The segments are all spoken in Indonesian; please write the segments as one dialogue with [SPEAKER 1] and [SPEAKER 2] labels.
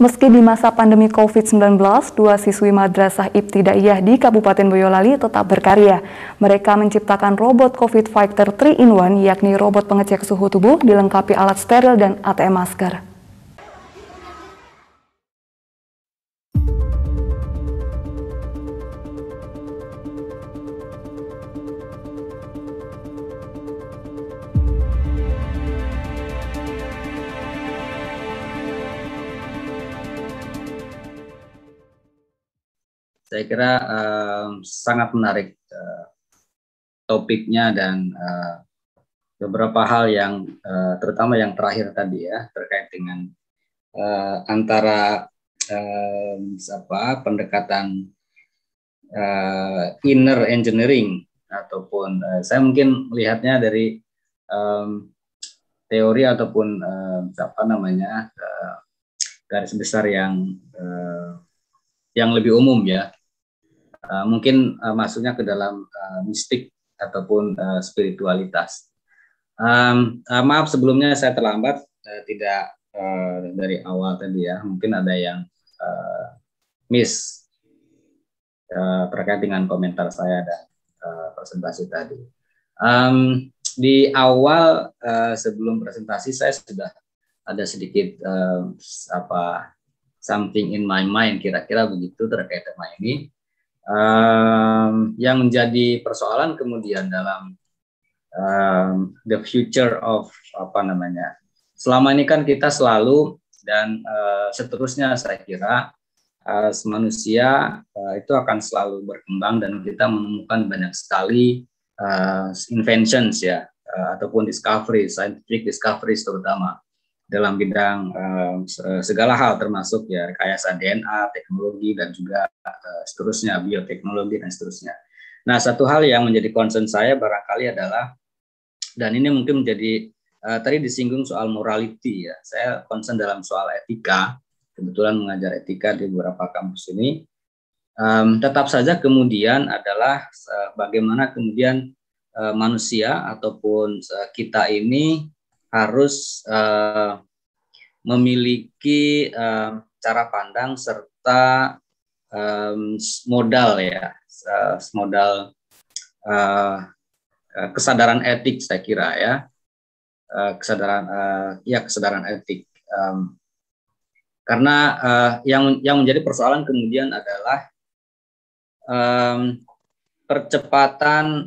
[SPEAKER 1] Meski di masa pandemi COVID-19, dua siswi Madrasah Ibtidaiyah di Kabupaten Boyolali tetap berkarya. Mereka menciptakan robot COVID Fighter 3-in-1, yakni robot pengecek suhu tubuh dilengkapi alat steril dan ATM masker.
[SPEAKER 2] Saya kira sangat menarik topiknya dan beberapa hal yang terutama yang terakhir tadi ya terkait dengan antara pendekatan inner engineering ataupun saya mungkin melihatnya dari teori ataupun garis besar yang lebih umum ya. Mungkin masuknya ke dalam mistik ataupun spiritualitas. Maaf sebelumnya saya terlambat, tidak dari awal tadi ya. Mungkin ada yang miss terkait dengan komentar saya dan presentasi tadi. Di awal sebelum presentasi saya sudah ada sedikit something in my mind kira-kira begitu terkait tema ini. Yang menjadi persoalan kemudian dalam the future of selama ini kan kita selalu dan seterusnya saya kira manusia itu akan selalu berkembang dan kita menemukan banyak sekali inventions ya ataupun discovery, scientific discoveries terutama dalam bidang segala hal termasuk ya rekayasa DNA, teknologi dan juga seterusnya, bioteknologi dan seterusnya. Nah, satu hal yang menjadi concern saya barangkali adalah, dan ini mungkin menjadi tadi disinggung soal morality ya. Saya concern dalam soal etika, kebetulan mengajar etika di beberapa kampus ini. Tetap saja kemudian adalah bagaimana kemudian manusia ataupun kita ini harus memiliki cara pandang serta modal ya, modal kesadaran etik saya kira ya, kesadaran etik. Karena yang menjadi persoalan kemudian adalah percepatan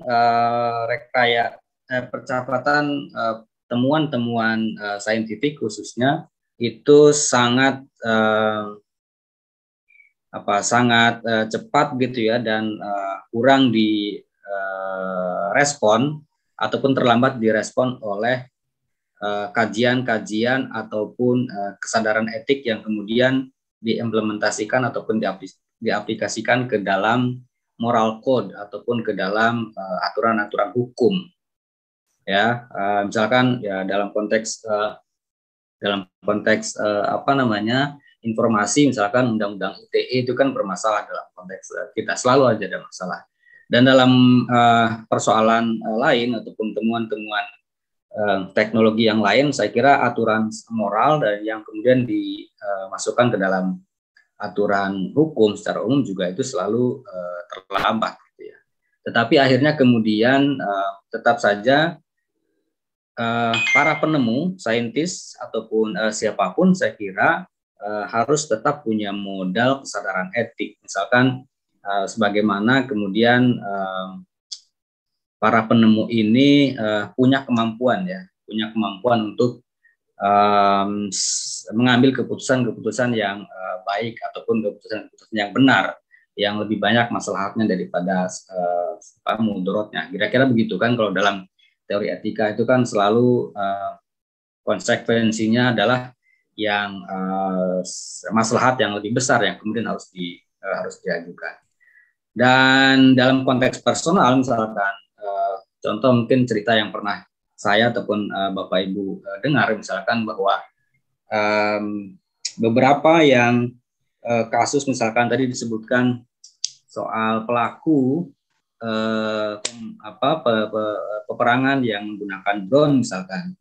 [SPEAKER 2] temuan-temuan saintifik khususnya itu sangat cepat gitu ya dan kurang direspon ataupun terlambat direspon oleh kajian-kajian ataupun kesadaran etik yang kemudian diimplementasikan ataupun diaplikasikan ke dalam moral code ataupun ke dalam aturan-aturan hukum. Ya, misalkan ya dalam konteks informasi, misalkan undang-undang ITE itu kan bermasalah dalam konteks kita, selalu aja ada masalah. Dan dalam persoalan lain ataupun temuan-temuan teknologi yang lain, saya kira aturan moral dan yang kemudian dimasukkan ke dalam aturan hukum secara umum juga itu selalu terlambat gitu ya. Tetapi akhirnya kemudian tetap saja para penemu, saintis ataupun siapapun saya kira harus tetap punya modal kesadaran etik. Misalkan sebagaimana kemudian para penemu ini punya kemampuan untuk mengambil keputusan-keputusan yang baik ataupun keputusan-keputusan yang benar, yang lebih banyak maslahatnya daripada mudorotnya. Kira-kira begitu kan kalau dalam teori etika itu kan selalu konsekuensinya adalah yang maslahat yang lebih besar yang kemudian harus diajukan. Dan dalam konteks personal misalkan contoh mungkin cerita yang pernah saya ataupun Bapak Ibu dengar misalkan bahwa beberapa yang kasus misalkan tadi disebutkan soal pelaku peperangan yang menggunakan drone misalkan.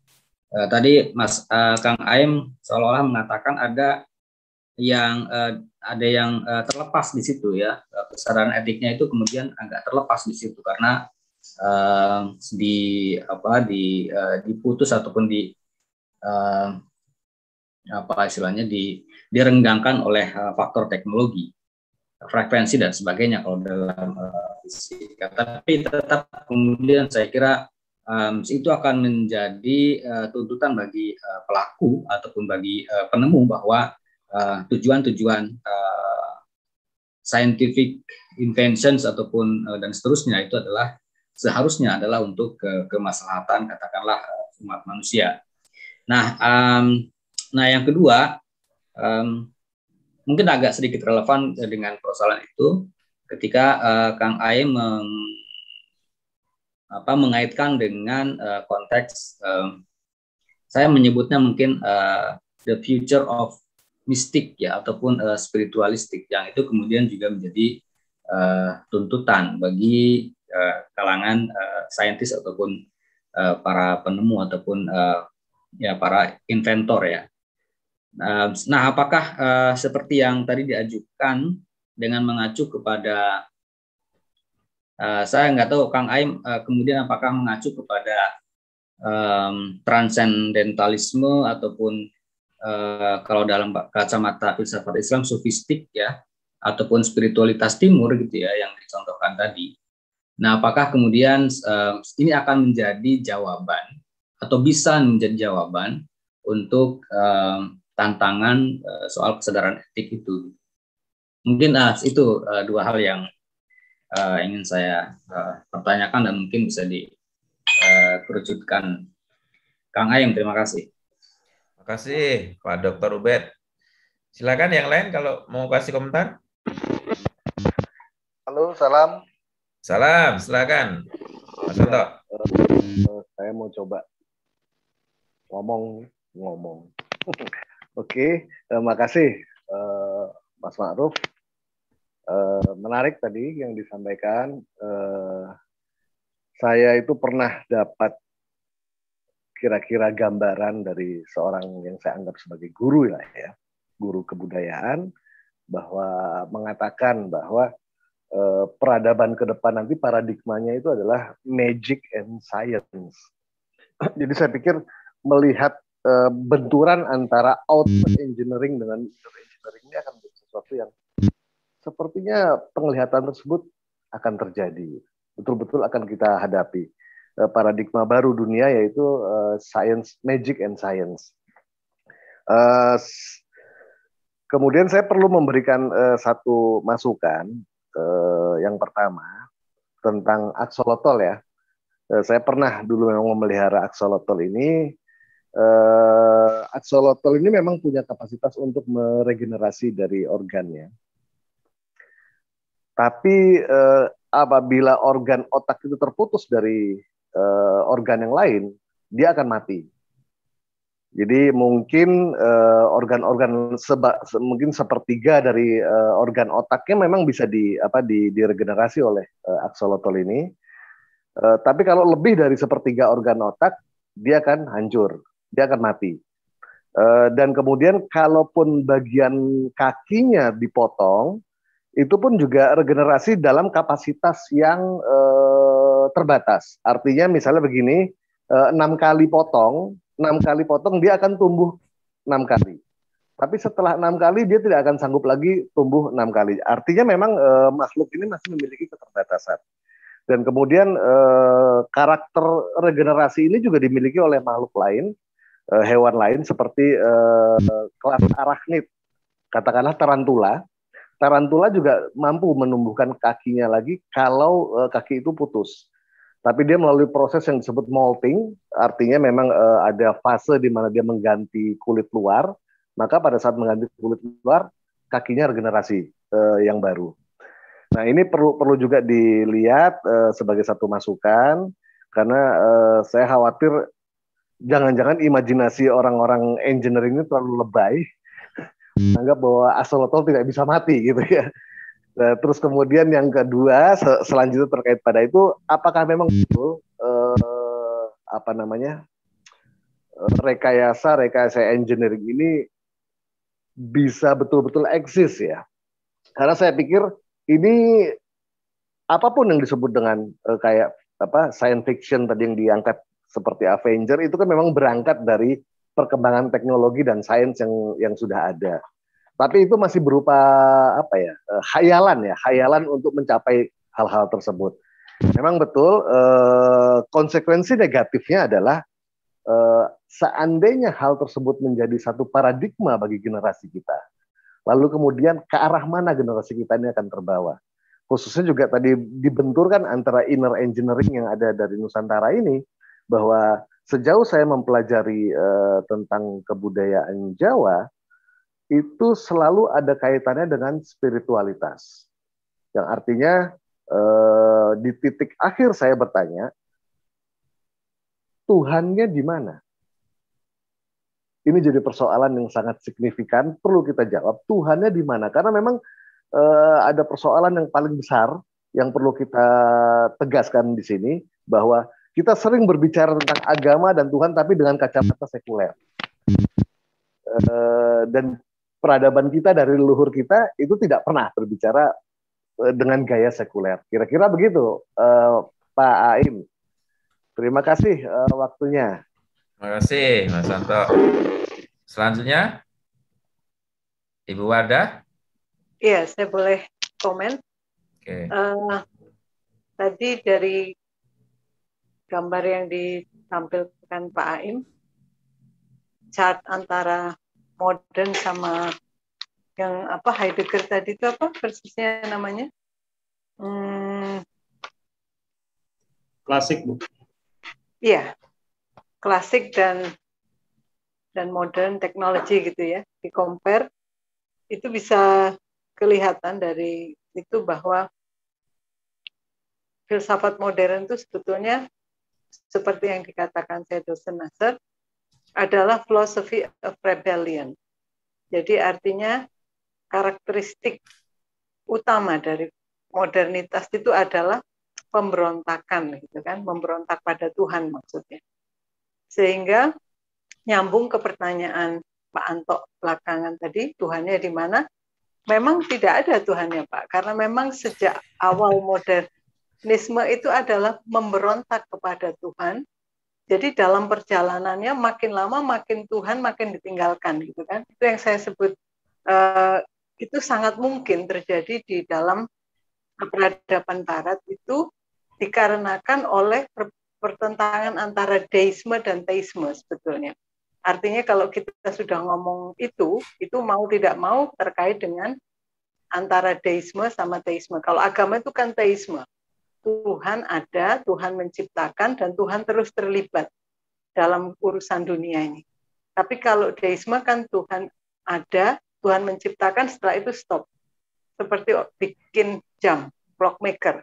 [SPEAKER 2] Tadi Mas Kang Aim seolah-olah mengatakan ada ada yang terlepas di situ ya. Kesadaran etiknya itu kemudian agak terlepas di situ karena diputus ataupun direnggangkan oleh faktor teknologi, frekuensi dan sebagainya kalau dalam fisika. Tapi tetap kemudian saya kira itu akan menjadi tuntutan bagi pelaku ataupun bagi penemu bahwa tujuan-tujuan scientific inventions ataupun dan seterusnya itu seharusnya adalah untuk kemaslahatan katakanlah umat manusia. Nah, yang kedua mungkin agak sedikit relevan dengan persoalan itu ketika Kang Ae mengaitkan dengan konteks saya menyebutnya mungkin the future of mistik ya ataupun spiritualistik yang itu kemudian juga menjadi tuntutan bagi kalangan saintis ataupun para penemu ataupun para inventor ya. Nah, apakah seperti yang tadi diajukan dengan mengacu kepada saya nggak tahu Kang Aim kemudian apakah mengacu kepada transcendentalisme ataupun kalau dalam kacamata filsafat Islam sofistik ya ataupun spiritualitas timur gitu ya yang dicontohkan tadi. Nah, apakah kemudian ini akan menjadi jawaban atau bisa menjadi jawaban untuk tantangan soal kesadaran etik itu? Mungkin itu dua hal yang ingin saya pertanyakan dan mungkin bisa dikerucutkan. Kang Ayem, terima kasih.
[SPEAKER 3] Terima kasih Pak Dr. Ubed. Silakan yang lain kalau mau kasih komentar.
[SPEAKER 4] Halo, salam.
[SPEAKER 3] Salam, silakan. Mas Santo.
[SPEAKER 4] Saya mau coba ngomong. Oke, makasih Mas Ma'ruf. Menarik tadi yang disampaikan. Saya itu pernah dapat kira-kira gambaran dari seorang yang saya anggap sebagai guru lah ya, guru kebudayaan, bahwa mengatakan bahwa peradaban ke depan nanti paradigmanya itu adalah magic and science. Jadi saya pikir melihat benturan antara output engineering dengan inner engineering ini akan menjadi sesuatu yang sepertinya penglihatan tersebut akan terjadi. Betul-betul akan kita hadapi. Paradigma baru dunia yaitu science, magic and science. Kemudian saya perlu memberikan satu masukan. Yang pertama tentang aksolotl ya. Saya pernah dulu memang memelihara aksolotl ini. Aksolotl ini memang punya kapasitas untuk meregenerasi dari organnya. Tapi apabila organ otak itu terputus dari organ yang lain, dia akan mati. Jadi mungkin organ-organ mungkin sepertiga dari organ otaknya memang bisa diregenerasi oleh aksolotl ini. Tapi kalau lebih dari sepertiga organ otak, dia akan hancur, dia akan mati. Dan kemudian kalaupun bagian kakinya dipotong, itu pun juga regenerasi dalam kapasitas yang terbatas. Artinya misalnya begini, 6 kali potong dia akan tumbuh 6 kali. Tapi setelah 6 kali dia tidak akan sanggup lagi tumbuh 6 kali. Artinya memang makhluk ini masih memiliki keterbatasan. Dan kemudian karakter regenerasi ini juga dimiliki oleh makhluk lain, hewan lain seperti kelas arachnid, katakanlah tarantula. Tarantula juga mampu menumbuhkan kakinya lagi kalau kaki itu putus. Tapi dia melalui proses yang disebut molting, artinya memang ada fase di mana dia mengganti kulit luar, maka pada saat mengganti kulit luar, kakinya regenerasi yang baru. Nah ini perlu juga dilihat sebagai satu masukan, karena saya khawatir jangan-jangan imajinasi orang-orang engineering ini terlalu lebay, anggap bahwa aksolotl tidak bisa mati gitu ya. Nah, terus kemudian yang kedua selanjutnya terkait pada itu, apakah memang betul rekayasa engineering ini bisa betul-betul eksis ya. Karena saya pikir ini apapun yang disebut dengan kayak science fiction tadi yang diangkat seperti Avenger itu kan memang berangkat dari perkembangan teknologi dan sains yang sudah ada. Tapi itu masih berupa hayalan untuk mencapai hal-hal tersebut. Memang betul konsekuensi negatifnya adalah seandainya hal tersebut menjadi satu paradigma bagi generasi kita, lalu kemudian ke arah mana generasi kita ini akan terbawa. Khususnya juga tadi dibenturkan antara inner engineering yang ada dari Nusantara ini, bahwa sejauh saya mempelajari tentang kebudayaan Jawa, itu selalu ada kaitannya dengan spiritualitas. Yang artinya di titik akhir saya bertanya, Tuhannya di mana? Ini jadi persoalan yang sangat signifikan, perlu kita jawab, Tuhannya di mana? Karena memang ada persoalan yang paling besar yang perlu kita tegaskan di sini, bahwa kita sering berbicara tentang agama dan Tuhan, tapi dengan kacamata sekuler. Dan peradaban kita dari leluhur kita itu tidak pernah berbicara dengan gaya sekuler. Kira-kira begitu, Pak Aim. Terima kasih waktunya.
[SPEAKER 3] Terima kasih, Mas Santo. Selanjutnya, Ibu Wardah.
[SPEAKER 5] Iya, saya boleh komen.
[SPEAKER 3] Oke.
[SPEAKER 5] Tadi dari gambar yang ditampilkan Pak Aim, chart antara modern sama yang Heidegger tadi itu persisnya namanya?
[SPEAKER 6] Klasik, Bu.
[SPEAKER 5] Iya, klasik dan modern teknologi gitu ya, di compare itu bisa kelihatan dari itu bahwa filsafat modern itu sebetulnya seperti yang dikatakan Seydosen Nasr adalah philosophy of rebellion. Jadi artinya karakteristik utama dari modernitas itu adalah pemberontakan, gitu kan, memberontak pada Tuhan maksudnya. Sehingga nyambung ke pertanyaan Pak Anto belakangan tadi, Tuhannya di mana? Memang tidak ada Tuhannya, Pak, karena memang sejak awal modernisme itu adalah memberontak kepada Tuhan. Jadi dalam perjalanannya makin lama makin Tuhan makin ditinggalkan, gitu kan? Itu yang saya sebut itu sangat mungkin terjadi di dalam peradaban Barat itu dikarenakan oleh pertentangan antara deisme dan teisme sebetulnya. Artinya kalau kita sudah ngomong itu mau tidak mau terkait dengan antara deisme sama teisme. Kalau agama itu kan teisme. Tuhan ada, Tuhan menciptakan, dan Tuhan terus terlibat dalam urusan dunia ini. Tapi kalau deisme kan Tuhan ada, Tuhan menciptakan, setelah itu stop. Seperti bikin jam, clockmaker.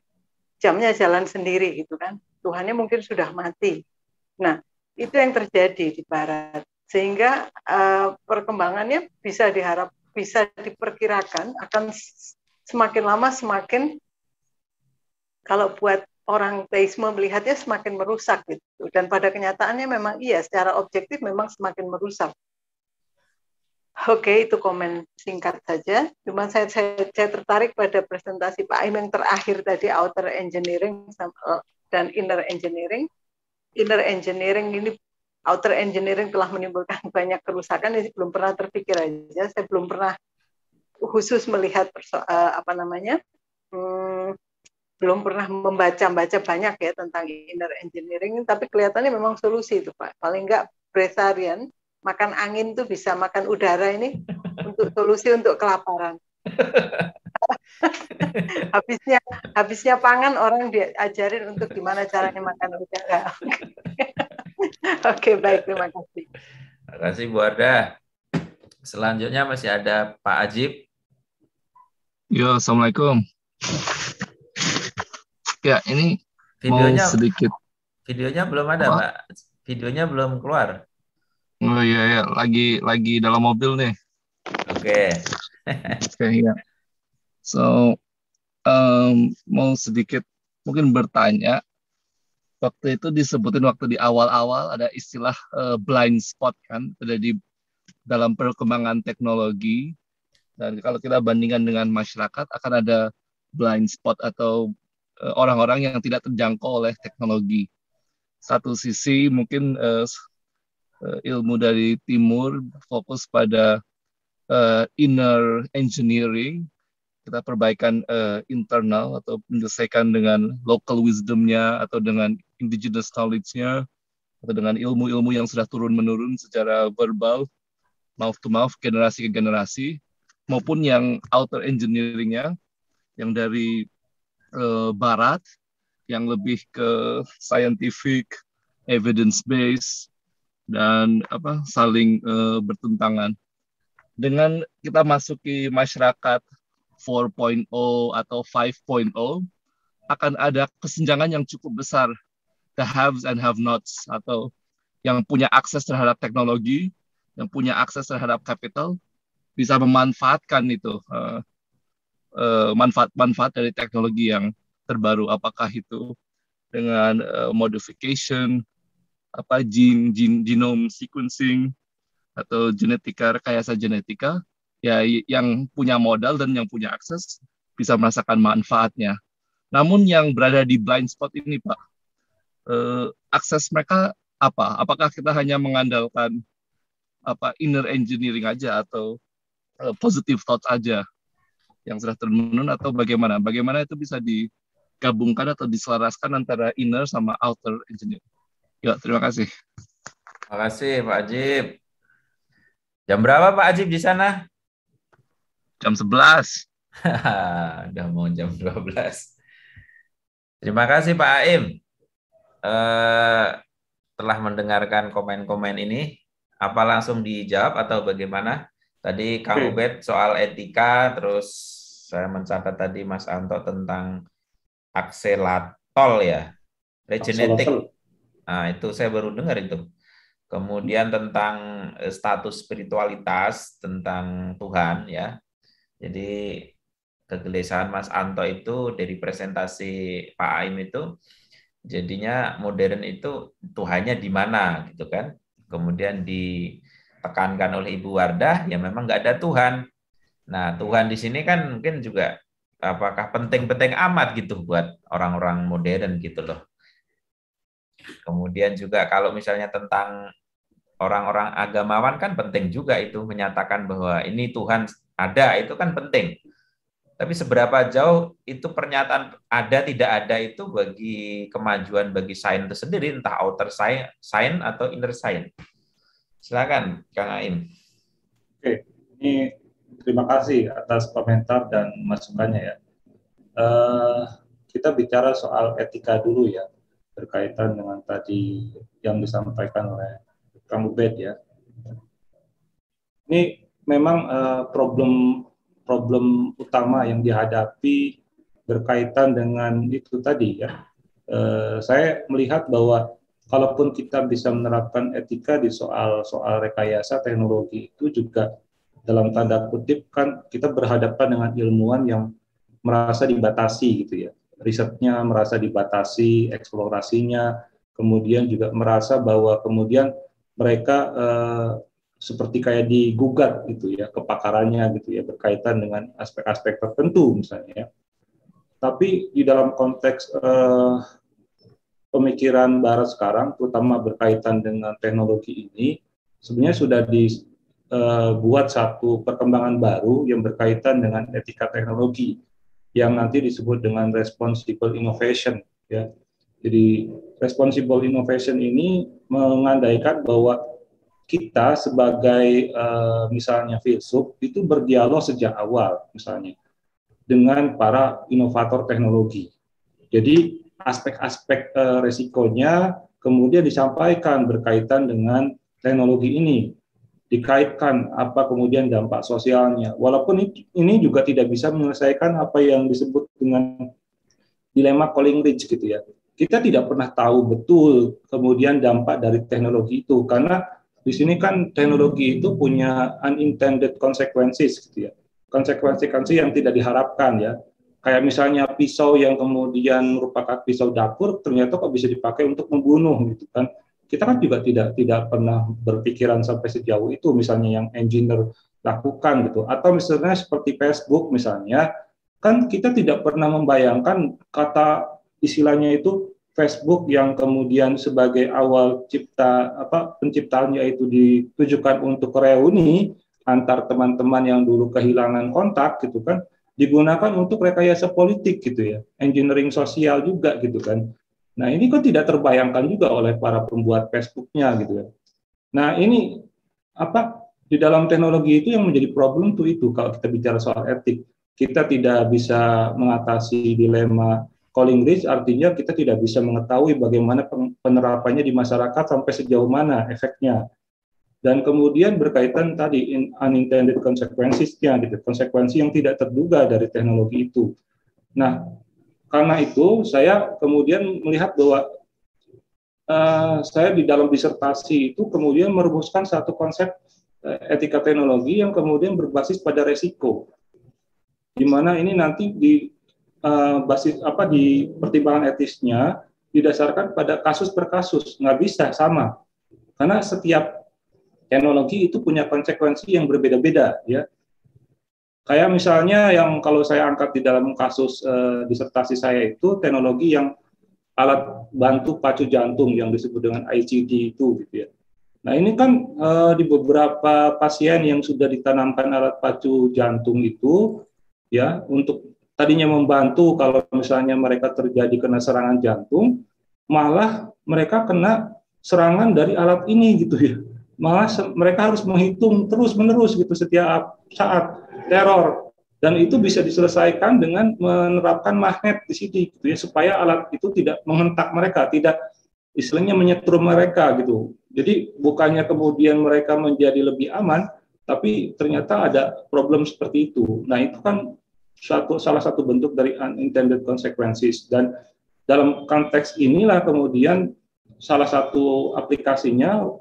[SPEAKER 5] Jamnya jalan sendiri gitu kan. Tuhannya mungkin sudah mati. Nah, itu yang terjadi di Barat. Sehingga perkembangannya bisa diperkirakan akan semakin lama semakin, kalau buat orang teisme melihatnya semakin merusak gitu. Dan pada kenyataannya memang iya, secara objektif memang semakin merusak. Oke, itu komen singkat saja. Cuma saya tertarik pada presentasi Pak Aim yang terakhir tadi, outer engineering dan inner engineering. Inner engineering ini, outer engineering telah menimbulkan banyak kerusakan, ini belum pernah terpikir aja. Saya belum pernah khusus melihat belum pernah membaca banyak ya tentang inner engineering, tapi kelihatannya memang solusi itu Pak. Paling enggak breatharian, makan angin tuh bisa, makan udara ini untuk solusi untuk kelaparan. habisnya pangan, orang diajarin untuk gimana caranya makan udara. Oke, baik, terima kasih.
[SPEAKER 3] Terima kasih Bu Arda. Selanjutnya masih ada Pak Ajib.
[SPEAKER 7] Yo, Assalamualaikum. Ya, ini
[SPEAKER 3] videonya
[SPEAKER 7] mau sedikit.
[SPEAKER 3] Videonya belum ada,
[SPEAKER 7] Apa?
[SPEAKER 3] Pak. Videonya belum keluar.
[SPEAKER 7] Oh iya, lagi dalam mobil nih.
[SPEAKER 3] Oke.
[SPEAKER 7] Oke, ya. So, mau sedikit mungkin bertanya. Waktu itu disebutin waktu di awal-awal ada istilah blind spot kan, ada di dalam perkembangan teknologi, dan kalau kita bandingkan dengan masyarakat akan ada blind spot atau orang-orang yang tidak terjangkau oleh teknologi. Satu sisi mungkin ilmu dari timur fokus pada inner engineering, kita perbaikan internal atau menyelesaikan dengan local wisdom-nya atau dengan indigenous knowledge-nya atau dengan ilmu-ilmu yang sudah turun-menurun secara verbal, mouth to mouth, generasi ke generasi, maupun yang outer engineering-nya yang dari barat yang lebih ke scientific, evidence based, dan saling bertentangan. Dengan kita masuki masyarakat 4.0 atau 5.0 akan ada kesenjangan yang cukup besar, the haves and have-nots, atau yang punya akses terhadap teknologi, yang punya akses terhadap capital, bisa memanfaatkan itu manfaat-manfaat dari teknologi yang terbaru, apakah itu dengan modification, genome sequencing atau rekayasa genetika, ya yang punya modal dan yang punya akses bisa merasakan manfaatnya. Namun yang berada di blind spot ini, Pak, akses mereka apa? Apakah kita hanya mengandalkan inner engineering aja atau positive thoughts aja yang sudah termenun, atau bagaimana? Bagaimana itu bisa digabungkan atau diselaraskan antara inner sama outer engineering? Ya, terima kasih.
[SPEAKER 3] Terima kasih Pak Ajib. Jam berapa Pak Ajib di sana?
[SPEAKER 7] Jam 11.
[SPEAKER 3] Udah mau jam 12. Terima kasih Pak Aim. Telah mendengarkan komen-komen ini. Apa langsung dijawab atau bagaimana? Tadi Kang Ubed soal etika, terus saya mencatat tadi Mas Anto tentang akselatol ya, regenetik. Nah, itu saya baru dengar itu. Kemudian tentang status spiritualitas, tentang Tuhan ya. Jadi kegelisahan Mas Anto itu dari presentasi Pak Aim itu, jadinya modern itu Tuhannya di mana gitu kan. Kemudian ditekankan oleh Ibu Wardah, ya memang nggak ada Tuhan. Nah, Tuhan di sini kan mungkin juga apakah penting-penting amat gitu buat orang-orang modern gitu loh. Kemudian juga kalau misalnya tentang orang-orang agamawan kan penting juga itu menyatakan bahwa ini Tuhan ada, itu kan penting. Tapi seberapa jauh itu pernyataan ada tidak ada itu bagi kemajuan bagi sains itu sendiri, entah outer science atau inner science. Silakan Kang Aim.
[SPEAKER 6] Oke, ini terima kasih atas komentar dan masukannya ya. Kita bicara soal etika dulu ya, berkaitan dengan tadi yang disampaikan oleh Kang Ubed ya. Ini memang problem utama yang dihadapi berkaitan dengan itu tadi ya. Saya melihat bahwa kalaupun kita bisa menerapkan etika di soal rekayasa teknologi, itu juga dalam tanda kutip kan kita berhadapan dengan ilmuwan yang merasa dibatasi gitu ya. Risetnya merasa dibatasi, eksplorasinya, kemudian juga merasa bahwa kemudian mereka seperti kayak digugat gitu ya, kepakarannya gitu ya, berkaitan dengan aspek-aspek tertentu misalnya ya. Tapi di dalam konteks pemikiran Barat sekarang, terutama berkaitan dengan teknologi ini, sebenarnya sudah dibuat satu perkembangan baru yang berkaitan dengan etika teknologi, yang nanti disebut dengan responsible innovation ya. Jadi responsible innovation ini mengandaikan bahwa kita sebagai misalnya filsuf itu berdialog sejak awal misalnya dengan para inovator teknologi. Jadi aspek-aspek resikonya kemudian disampaikan berkaitan dengan teknologi ini, dikaitkan apa kemudian dampak sosialnya. Walaupun ini juga tidak bisa menyelesaikan apa yang disebut dengan dilema Coleridge gitu ya. Kita tidak pernah tahu betul kemudian dampak dari teknologi itu, karena di sini kan teknologi itu punya unintended consequences gitu ya. Konsekuensi yang tidak diharapkan ya. Kayak misalnya pisau yang kemudian merupakan pisau dapur ternyata kok bisa dipakai untuk membunuh gitu kan. kita kan juga tidak pernah berpikiran sampai sejauh itu, misalnya yang engineer lakukan gitu. Atau misalnya seperti Facebook misalnya, kan kita tidak pernah membayangkan kata istilahnya itu Facebook yang kemudian sebagai awal penciptaannya itu ditujukan untuk reuni antar teman-teman yang dulu kehilangan kontak gitu kan, digunakan untuk rekayasa politik gitu ya, engineering sosial juga gitu kan. Nah ini kok tidak terbayangkan juga oleh para pembuat Facebooknya gitu ya. Nah ini di dalam teknologi itu yang menjadi problem tuh itu, kalau kita bicara soal etik, kita tidak bisa mengatasi dilema calling rich, artinya kita tidak bisa mengetahui bagaimana penerapannya di masyarakat sampai sejauh mana efeknya. Dan kemudian berkaitan tadi unintended consequences-nya, gitu, konsekuensi yang tidak terduga dari teknologi itu. Nah, karena itu saya kemudian melihat bahwa saya di dalam disertasi itu kemudian merumuskan satu konsep etika teknologi yang kemudian berbasis pada resiko, di mana ini nanti di basis di pertimbangan etisnya didasarkan pada kasus per kasus, nggak bisa sama, karena setiap teknologi itu punya konsekuensi yang berbeda-beda ya. Kayak misalnya yang kalau saya angkat di dalam kasus disertasi saya itu teknologi yang alat bantu pacu jantung yang disebut dengan ICD itu gitu ya. Nah ini kan di beberapa pasien yang sudah ditanamkan alat pacu jantung itu ya, untuk tadinya membantu kalau misalnya mereka kena serangan jantung, malah mereka kena serangan dari alat ini gitu ya. Malah mereka harus menghitung terus-menerus gitu setiap saat teror, dan itu bisa diselesaikan dengan menerapkan magnet di sini gitu ya, supaya alat itu tidak menghentak mereka, tidak istilahnya menyetrum mereka gitu. Jadi bukannya kemudian mereka menjadi lebih aman, tapi ternyata ada problem seperti itu. Nah itu kan salah satu bentuk dari unintended consequences, dan dalam konteks inilah kemudian salah satu aplikasinya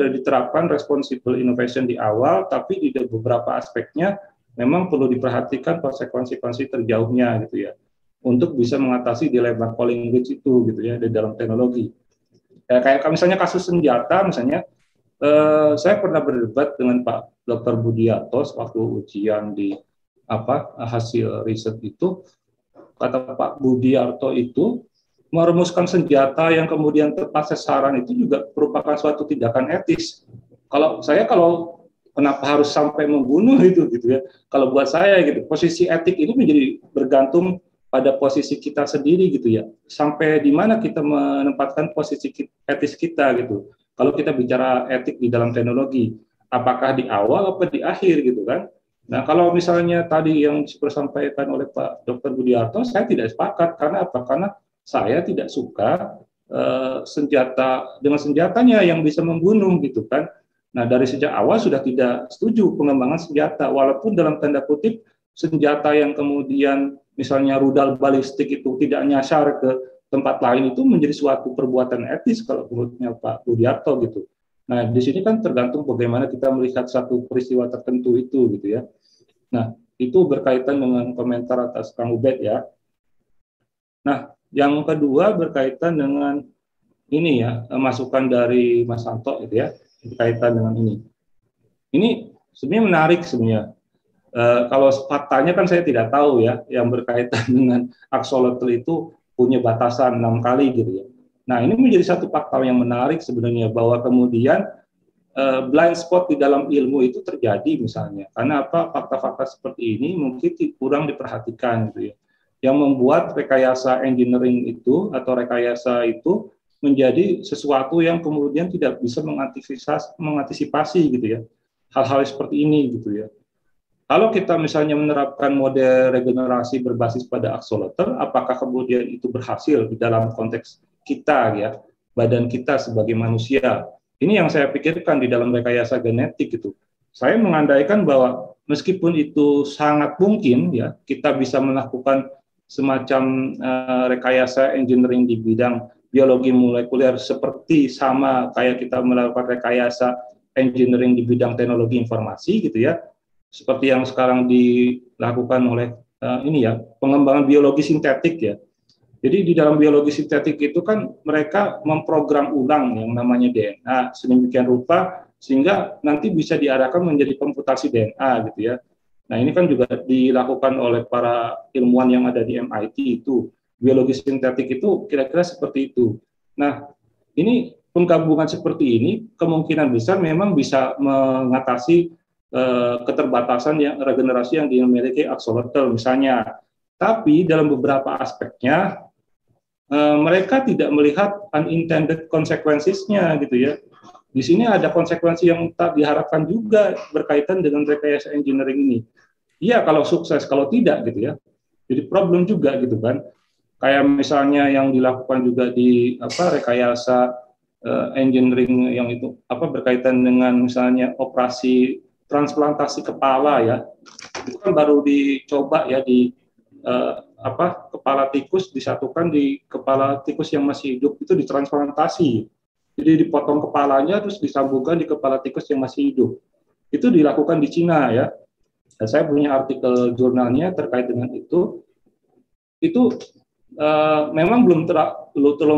[SPEAKER 6] diterapkan responsible innovation di awal, tapi di beberapa aspeknya memang perlu diperhatikan konsekuensi terjauhnya gitu ya, untuk bisa mengatasi dilema calling rich itu gitu ya di dalam teknologi. Kayak misalnya kasus senjata misalnya, saya pernah berdebat dengan Pak Dr. Budiarto waktu ujian di hasil riset itu, kata Pak Budiarto itu merumuskan senjata yang kemudian tepat sasaran itu juga merupakan suatu tindakan etis. Kalau kenapa harus sampai membunuh itu gitu ya? Kalau buat saya gitu, posisi etik ini menjadi bergantung pada posisi kita sendiri gitu ya. Sampai di mana kita menempatkan posisi etis kita gitu. Kalau kita bicara etik di dalam teknologi, apakah di awal atau di akhir gitu kan? Nah, kalau misalnya tadi yang disampaikan oleh Pak Dr. Budiarto, saya tidak sepakat. Karena apa? Karena saya tidak suka senjatanya yang bisa membunuh gitu kan. Nah dari sejak awal sudah tidak setuju pengembangan senjata, walaupun dalam tanda kutip senjata yang kemudian misalnya rudal balistik itu tidak nyasar ke tempat lain itu menjadi suatu perbuatan etis kalau menurutnya Pak Budiarto gitu. Nah di sini kan tergantung bagaimana kita melihat satu peristiwa tertentu itu gitu ya. Nah itu berkaitan dengan komentar atas Kang Ubed ya. Nah yang kedua berkaitan dengan ini ya, masukan dari Mas Santo gitu ya, berkaitan dengan ini. Ini sebenarnya menarik sebenarnya. Kalau faktanya kan saya tidak tahu ya, yang berkaitan dengan axolotl itu punya batasan 6 kali gitu ya. Nah ini menjadi satu fakta yang menarik sebenarnya, bahwa kemudian blind spot di dalam ilmu itu terjadi misalnya. Karena apa? Fakta-fakta seperti ini mungkin kurang diperhatikan gitu ya, yang membuat rekayasa engineering itu atau rekayasa itu menjadi sesuatu yang kemudian tidak bisa mengantisipasi gitu ya, hal-hal seperti ini gitu ya. Kalau kita misalnya menerapkan model regenerasi berbasis pada axolotl, apakah kemudian itu berhasil di dalam konteks kita ya, badan kita sebagai manusia? Ini yang saya pikirkan di dalam rekayasa genetik gitu. Saya mengandaikan bahwa meskipun itu sangat mungkin ya, kita bisa melakukan semacam rekayasa engineering di bidang biologi molekuler seperti sama kayak kita melakukan rekayasa engineering di bidang teknologi informasi gitu ya, seperti yang sekarang dilakukan oleh ini ya, pengembangan biologi sintetik ya. Jadi di dalam biologi sintetik itu kan mereka memprogram ulang yang namanya DNA sedemikian rupa sehingga nanti bisa diarahkan menjadi komputasi DNA gitu ya. Nah ini kan juga dilakukan oleh para ilmuwan yang ada di MIT itu. Biologi sintetik itu kira-kira seperti itu. Nah ini penggabungan seperti ini kemungkinan besar memang bisa mengatasi keterbatasan yang regenerasi yang dimiliki axolotl misalnya. Tapi dalam beberapa aspeknya mereka tidak melihat unintended consequences-nya gitu ya. Di sini ada konsekuensi yang tak diharapkan juga berkaitan dengan rekayasa engineering ini. Iya kalau sukses, kalau tidak gitu ya. Jadi problem juga gitu kan. Kayak misalnya yang dilakukan juga di rekayasa engineering yang itu berkaitan dengan misalnya operasi transplantasi kepala ya. Itu kan baru dicoba ya di kepala tikus disatukan di kepala tikus yang masih hidup itu ditransplantasi. Jadi dipotong kepalanya terus disambungkan di kepala tikus yang masih hidup. Itu dilakukan di Cina ya. Dan saya punya artikel jurnalnya terkait dengan itu. Itu memang belum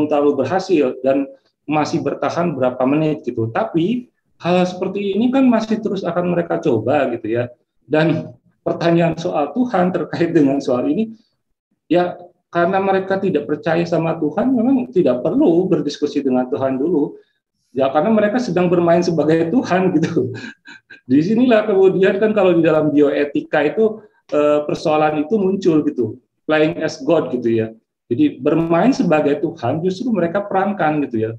[SPEAKER 6] terlalu berhasil dan masih bertahan berapa menit gitu. Tapi hal seperti ini kan masih terus akan mereka coba gitu ya. Dan pertanyaan soal Tuhan terkait dengan soal ini, ya karena mereka tidak percaya sama Tuhan, memang tidak perlu berdiskusi dengan Tuhan dulu. Ya karena mereka sedang bermain sebagai Tuhan gitu. Di sinilah kemudian kan kalau di dalam bioetika itu persoalan itu muncul gitu, playing as God gitu ya. Jadi bermain sebagai Tuhan justru mereka perankan gitu ya.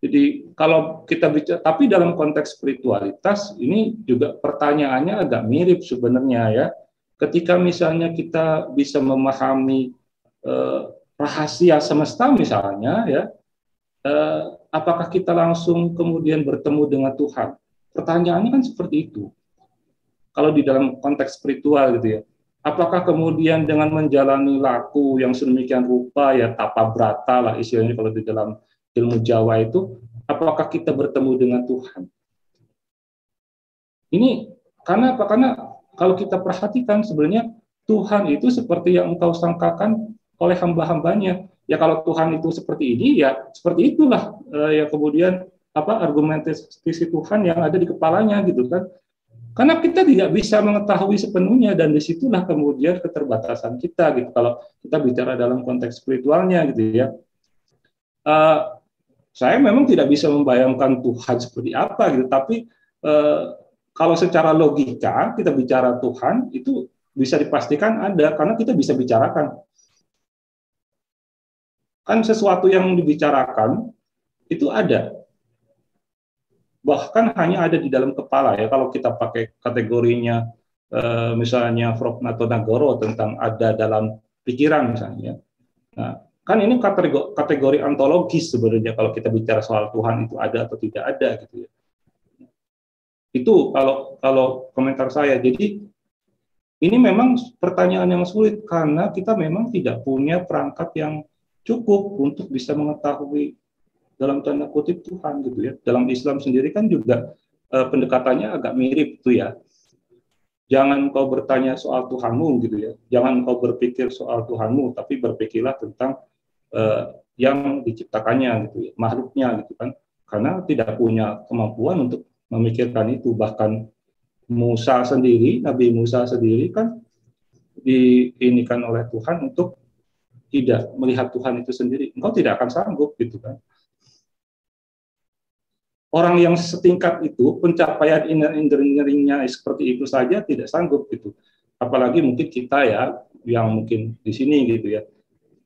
[SPEAKER 6] Jadi kalau kita bicara, tapi dalam konteks spiritualitas ini juga pertanyaannya agak mirip sebenarnya ya. Ketika misalnya kita bisa memahami rahasia semesta misalnya ya, apakah kita langsung kemudian bertemu dengan Tuhan? Pertanyaannya kan seperti itu. Kalau di dalam konteks spiritual gitu ya, apakah kemudian dengan menjalani laku yang sedemikian rupa ya tapa brata lah istilahnya kalau di dalam ilmu Jawa itu, apakah kita bertemu dengan Tuhan? Ini karena apa? Karena kalau kita perhatikan sebenarnya Tuhan itu seperti yang engkau sangkakan oleh hamba-hambanya. Ya kalau Tuhan itu seperti ini, ya seperti itulah ya kemudian argumentasi Tuhan yang ada di kepalanya gitu kan. Karena kita tidak bisa mengetahui sepenuhnya dan disitulah kemudian keterbatasan kita gitu. Kalau kita bicara dalam konteks spiritualnya gitu ya. Saya memang tidak bisa membayangkan Tuhan seperti apa gitu, tapi kalau secara logika kita bicara Tuhan itu bisa dipastikan ada karena kita bisa bicarakan. Kan sesuatu yang dibicarakan itu ada. Bahkan hanya ada di dalam kepala ya kalau kita pakai kategorinya misalnya Frog Natonagoro tentang ada dalam pikiran misalnya. Nah, kan ini kategori ontologis sebenarnya kalau kita bicara soal Tuhan itu ada atau tidak ada gitu ya. Itu kalau komentar saya. Jadi ini memang pertanyaan yang sulit karena kita memang tidak punya perangkat yang cukup untuk bisa mengetahui dalam tanda kutip Tuhan gitu ya. Dalam Islam sendiri kan juga pendekatannya agak mirip itu ya. Jangan kau bertanya soal Tuhanmu gitu ya. Jangan kau berpikir soal Tuhanmu, tapi berpikirlah tentang yang diciptakannya gitu ya, makhluknya gitu kan. Karena tidak punya kemampuan untuk memikirkan itu. Bahkan Musa sendiri, Nabi Musa sendiri kan diinikan oleh Tuhan untuk tidak melihat Tuhan itu sendiri. Engkau tidak akan sanggup gitu kan. Orang yang setingkat itu, pencapaian engineering-nya seperti itu saja tidak sanggup gitu. Apalagi mungkin kita ya, yang mungkin di sini gitu ya.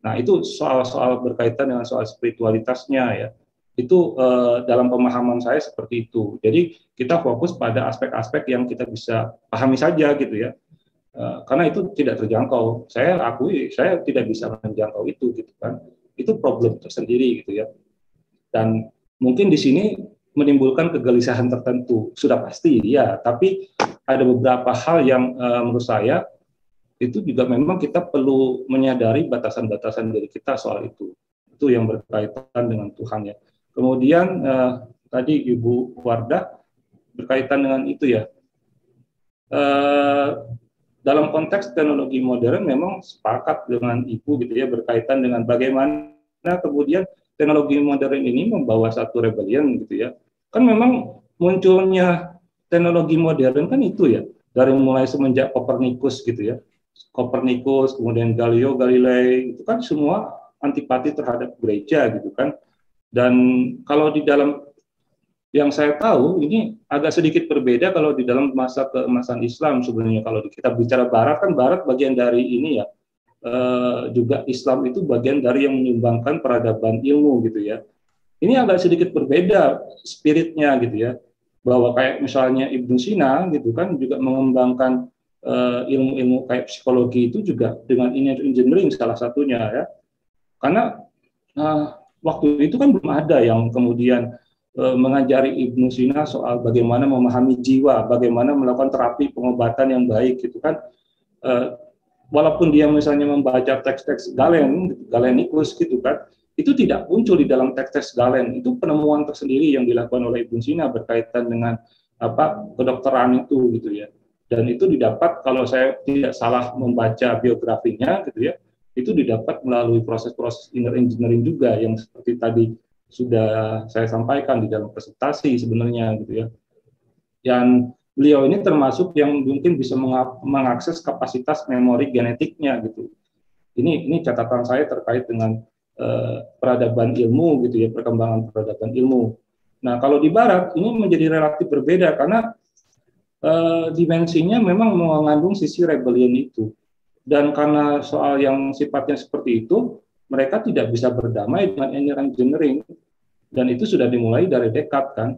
[SPEAKER 6] Nah itu soal-soal berkaitan dengan soal spiritualitasnya ya. Itu dalam pemahaman saya seperti itu. Jadi kita fokus pada aspek-aspek yang kita bisa pahami saja gitu ya. Karena itu tidak terjangkau. Saya akui, saya tidak bisa menjangkau itu gitu kan. Itu problem tersendiri gitu ya. Dan mungkin di sini menimbulkan kegelisahan tertentu, sudah pasti ya. Tapi ada beberapa hal yang menurut saya itu juga memang kita perlu menyadari batasan-batasan dari kita soal itu. Itu yang berkaitan dengan Tuhan ya. Kemudian tadi Ibu Wardah berkaitan dengan itu ya. dalam konteks teknologi modern memang sepakat dengan Ibu gitu ya, berkaitan dengan bagaimana kemudian teknologi modern ini membawa satu rebellion gitu ya. Kan memang munculnya teknologi modern kan itu ya, dari mulai semenjak Kopernikus gitu ya. Kopernikus, kemudian Galileo Galilei, itu kan semua antipati terhadap gereja gitu kan. Dan kalau di dalam yang saya tahu ini agak sedikit berbeda kalau di dalam masa keemasan Islam sebenarnya. Kalau kita bicara Barat kan Barat bagian dari ini ya, juga Islam itu bagian dari yang menyumbangkan peradaban ilmu gitu ya. Ini agak sedikit berbeda spiritnya gitu ya, bahwa kayak misalnya Ibnu Sina gitu kan juga mengembangkan ilmu-ilmu kayak psikologi itu juga dengan engineering salah satunya ya. Karena waktu itu kan belum ada yang kemudian mengajari Ibnu Sina soal bagaimana memahami jiwa, bagaimana melakukan terapi pengobatan yang baik gitu kan. Walaupun dia misalnya membaca teks-teks Galenikus gitu kan, itu tidak muncul di dalam teks-teks Galen. Itu penemuan tersendiri yang dilakukan oleh Ibnu Sina berkaitan dengan kedokteran itu gitu ya. Dan itu didapat, kalau saya tidak salah membaca biografinya gitu ya, itu didapat melalui proses-proses inner engineering juga yang seperti tadi sudah saya sampaikan di dalam presentasi sebenarnya gitu ya. Dan beliau ini termasuk yang mungkin bisa mengakses kapasitas memori genetiknya gitu. Ini catatan saya terkait dengan peradaban ilmu gitu ya, perkembangan peradaban ilmu. Nah, kalau di Barat ini menjadi relatif berbeda karena dimensinya memang mengandung sisi rebellion itu. Dan karena soal yang sifatnya seperti itu, mereka tidak bisa berdamai dengan engineering. Dan itu sudah dimulai dari Descartes kan,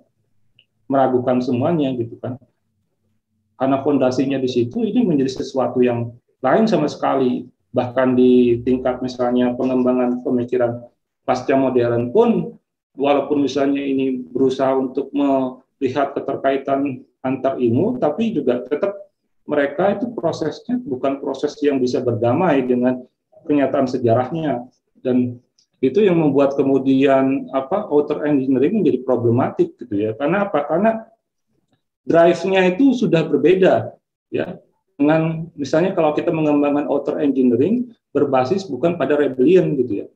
[SPEAKER 6] meragukan semuanya gitu kan. Karena fondasinya di situ, ini menjadi sesuatu yang lain sama sekali. Bahkan di tingkat misalnya pengembangan pemikiran pasca modern pun, walaupun misalnya ini berusaha untuk melihat keterkaitan antar ilmu, tapi juga tetap mereka itu prosesnya bukan proses yang bisa berdamai dengan kenyataan sejarahnya. Dan itu yang membuat kemudian outer engineering menjadi problematik gitu ya. Karena apa? Karena drive-nya itu sudah berbeda ya. Dengan misalnya kalau kita mengembangkan outer engineering berbasis bukan pada rebellion gitu ya.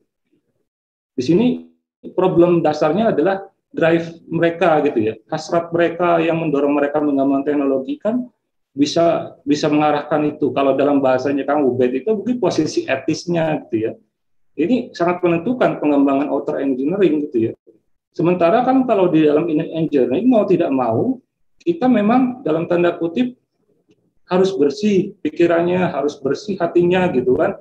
[SPEAKER 6] Di sini problem dasarnya adalah drive mereka gitu ya. Hasrat mereka yang mendorong mereka mengembangkan teknologi kan bisa mengarahkan itu. Kalau dalam bahasanya Kang Ubed itu mungkin posisi etisnya gitu ya. Ini sangat menentukan pengembangan outer engineering gitu ya. Sementara kan kalau di dalam inner engineering mau tidak mau, kita memang dalam tanda kutip harus bersih pikirannya, harus bersih hatinya gitu kan.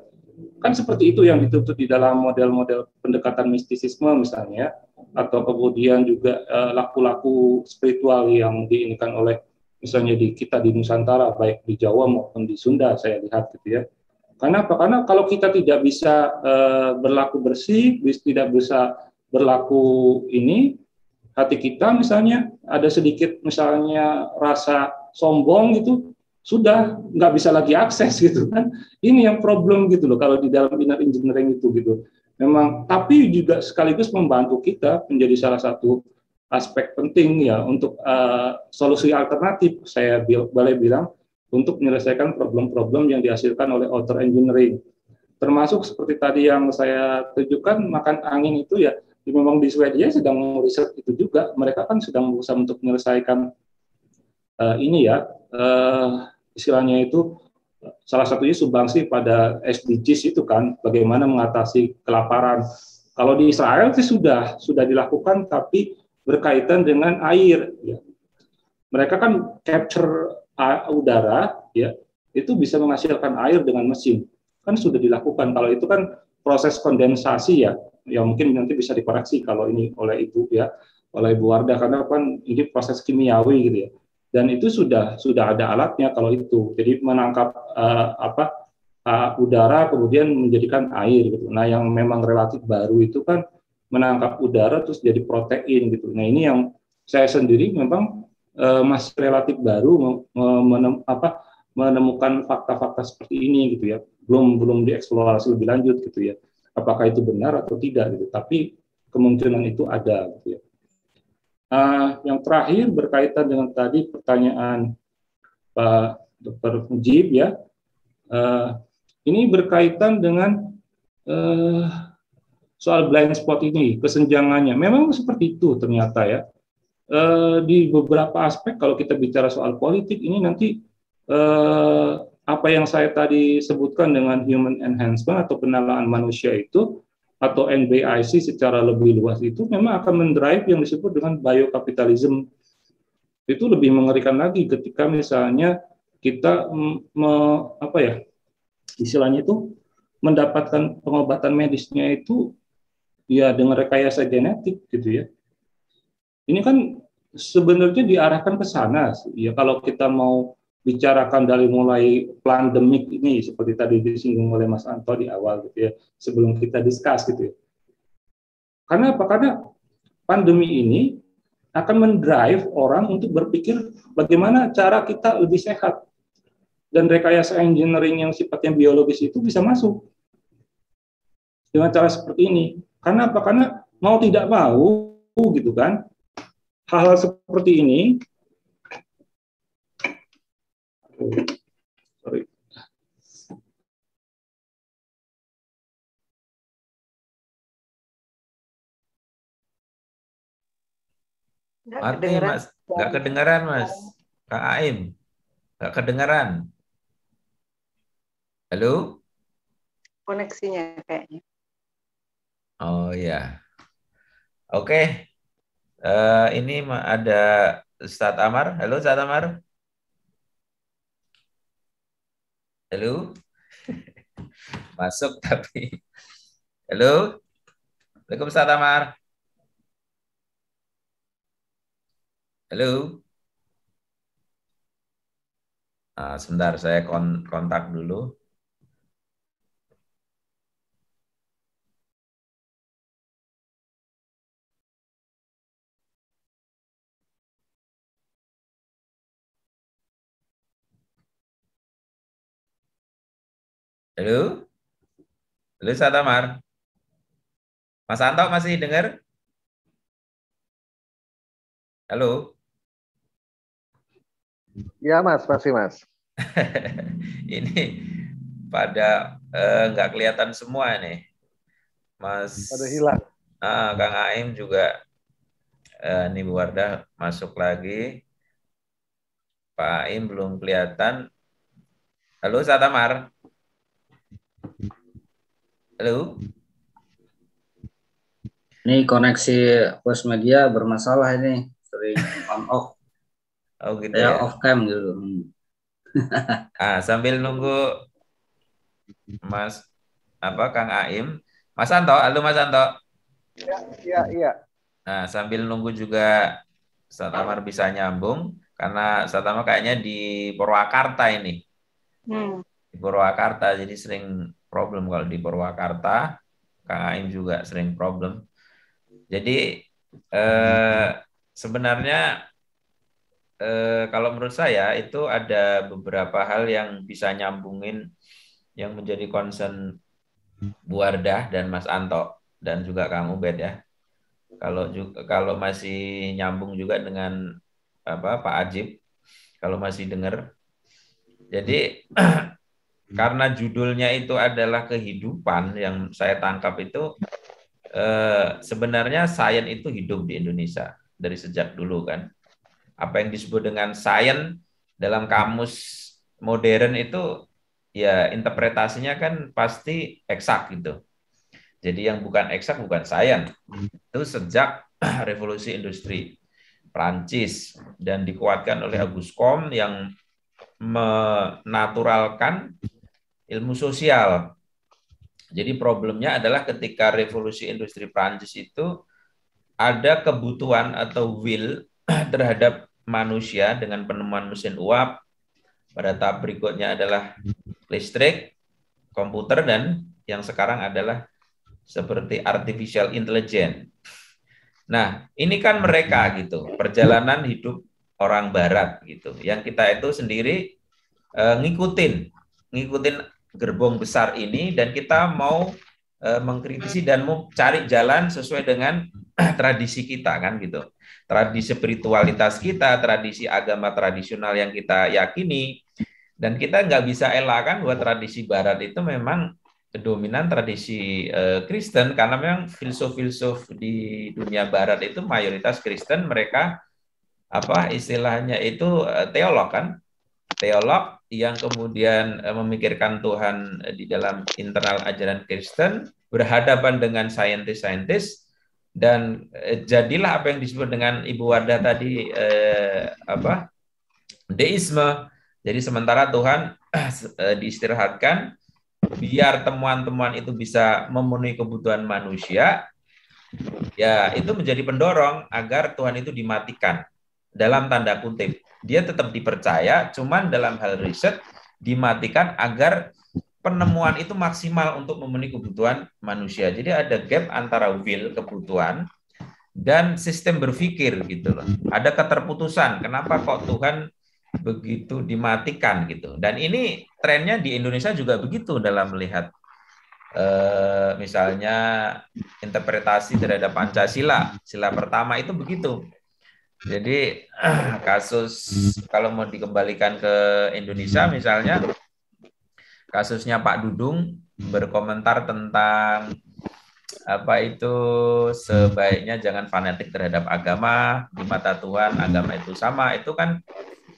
[SPEAKER 6] Kan seperti itu yang dituntut di dalam model-model pendekatan mistisisme misalnya, atau kemudian juga laku-laku spiritual yang diinikan oleh misalnya kita di Nusantara, baik di Jawa maupun di Sunda saya lihat gitu ya. Karena apa? Karena kalau kita tidak bisa berlaku bersih, tidak bisa berlaku hati kita misalnya ada sedikit misalnya rasa sombong gitu, sudah nggak bisa lagi akses gitu kan. Ini yang problem gitu loh kalau di dalam inner engineering itu gitu. Memang, tapi juga sekaligus membantu kita menjadi salah satu aspek penting ya untuk solusi alternatif saya boleh bilang untuk menyelesaikan problem-problem yang dihasilkan oleh outer engineering. Termasuk seperti tadi yang saya tunjukkan, makan angin itu ya, memang di Swedia sedang riset itu juga. Mereka kan sedang berusaha untuk menyelesaikan istilahnya itu, salah satunya sumbangsi pada SDGs itu kan, bagaimana mengatasi kelaparan. Kalau di Israel sih sudah dilakukan, tapi berkaitan dengan air. Ya. Mereka kan capture udara, ya, itu bisa menghasilkan air dengan mesin. Kan sudah dilakukan. Kalau itu kan proses kondensasi ya, mungkin nanti bisa dikoreksi kalau ini oleh Ibu ya, oleh Ibu Wardah, karena kan ini proses kimiawi gitu ya. Dan itu sudah ada alatnya kalau itu. Jadi menangkap udara kemudian menjadikan air gitu. Nah, yang memang relatif baru itu kan menangkap udara terus jadi protein gitu. Nah, ini yang saya sendiri memang masih relatif baru menemukan fakta-fakta seperti ini gitu ya. Belum dieksplorasi lebih lanjut gitu ya. Apakah itu benar atau tidak gitu. Tapi kemungkinan itu ada gitu ya. Yang terakhir berkaitan dengan tadi pertanyaan Pak Dr. Mujib ya, Ini berkaitan dengan soal blind spot ini, kesenjangannya. Memang seperti itu ternyata ya. Di beberapa aspek kalau kita bicara soal politik ini nanti apa yang saya tadi sebutkan dengan human enhancement atau penalaan manusia itu atau NBIC secara lebih luas itu memang akan mendrive yang disebut dengan biokapitalism. Itu lebih mengerikan lagi ketika misalnya kita istilahnya itu mendapatkan pengobatan medisnya itu ya dengan rekayasa genetik gitu ya. Ini kan sebenarnya diarahkan ke sana ya, kalau kita mau bicarakan dari mulai pandemik ini seperti tadi disinggung oleh Mas Anto di awal gitu ya, sebelum kita discuss gitu ya. Karena apa? Karena pandemi ini akan mendrive orang untuk berpikir bagaimana cara kita lebih sehat. Dan rekayasa engineering yang sifatnya biologis itu bisa masuk dengan cara seperti ini. Karena apa? Karena mau tidak mau gitu kan, hal-hal seperti ini
[SPEAKER 3] Mati Mas, nggak kedengaran Mas. Kak Aim, nggak kedengaran. Halo?
[SPEAKER 5] Koneksinya kayaknya.
[SPEAKER 3] Oh ya. Oke. Ini ada Ustadz Amar. Halo Ustadz Amar. Halo. Masuk tapi. Halo. Assalamualaikum Ustadz Amar. Halo. Nah, sebentar saya kontak dulu. Halo? Halo, Ustadz Amar. Mas Anto masih dengar? Halo?
[SPEAKER 4] Ya Mas, masih Mas.
[SPEAKER 3] Ini pada nggak kelihatan semua nih. Mas
[SPEAKER 4] Pada hilang.
[SPEAKER 3] Kang Aim juga ini Bu Wardah masuk lagi. Pak Aim belum kelihatan. Halo, Ustadz Amar. Halo?
[SPEAKER 2] Ini koneksi Pos Media bermasalah ini, sering on off.
[SPEAKER 3] Oh gitu
[SPEAKER 2] Ya,
[SPEAKER 3] ya.
[SPEAKER 2] off cam dulu.
[SPEAKER 3] Sambil nunggu Mas Kang Aim, Mas Anto, halo Mas Anto.
[SPEAKER 4] Iya.
[SPEAKER 3] Nah, sambil nunggu juga Ustadz Amar bisa nyambung karena Ustadz Amar kayaknya di Purwakarta ini. Di Purwakarta jadi sering problem kalau di Purwakarta. Kang Aim juga sering problem. Jadi sebenarnya kalau menurut saya itu ada beberapa hal yang bisa nyambungin yang menjadi concern Bu Wardah dan Mas Anto dan juga Kang Ubed ya. Kalau masih nyambung juga dengan Pak Ajib, kalau masih dengar. Jadi karena judulnya itu adalah kehidupan, yang saya tangkap itu sebenarnya sains itu hidup di Indonesia dari sejak dulu kan. Apa yang disebut dengan sains dalam kamus modern itu ya interpretasinya kan pasti eksak gitu. Jadi yang bukan eksak bukan sains. Itu sejak revolusi industri Prancis dan dikuatkan oleh Auguste Comte yang menaturalkan ilmu sosial. Jadi problemnya adalah ketika revolusi industri Prancis itu ada kebutuhan atau will terhadap manusia dengan penemuan mesin uap. Pada tahap berikutnya adalah listrik, komputer, dan yang sekarang adalah seperti artificial intelligence. Nah, ini kan mereka gitu, perjalanan hidup orang barat gitu. Yang kita itu sendiri ngikutin gerbong besar ini dan kita mau mengkritisi dan mau cari jalan sesuai dengan tradisi kita kan gitu. Tradisi spiritualitas kita, tradisi agama tradisional yang kita yakini, Dan kita nggak bisa elakkan bahwa tradisi Barat itu memang dominan tradisi Kristen, karena memang filsuf-filsuf di dunia Barat itu mayoritas Kristen, mereka apa istilahnya itu teolog kan, teolog yang kemudian memikirkan Tuhan di dalam internal ajaran Kristen, berhadapan dengan saintis-saintis, dan jadilah apa yang disebut dengan Ibu Wardah tadi deisme. Jadi sementara Tuhan diistirahatkan biar temuan-temuan itu bisa memenuhi kebutuhan manusia, ya itu menjadi pendorong agar Tuhan itu dimatikan. Dalam tanda kutip, dia tetap dipercaya, cuman dalam hal riset dimatikan agar penemuan itu maksimal untuk memenuhi kebutuhan manusia. Jadi ada gap antara will, kebutuhan, dan sistem berpikir gitu loh. Ada keterputusan. Kenapa kok Tuhan begitu dimatikan gitu? Dan ini trennya di Indonesia juga begitu dalam melihat misalnya interpretasi terhadap Pancasila, sila pertama itu begitu. Jadi kasus kalau mau dikembalikan ke Indonesia misalnya kasusnya Pak Dudung berkomentar tentang apa itu sebaiknya jangan fanatik terhadap agama, di mata Tuhan agama itu sama, itu kan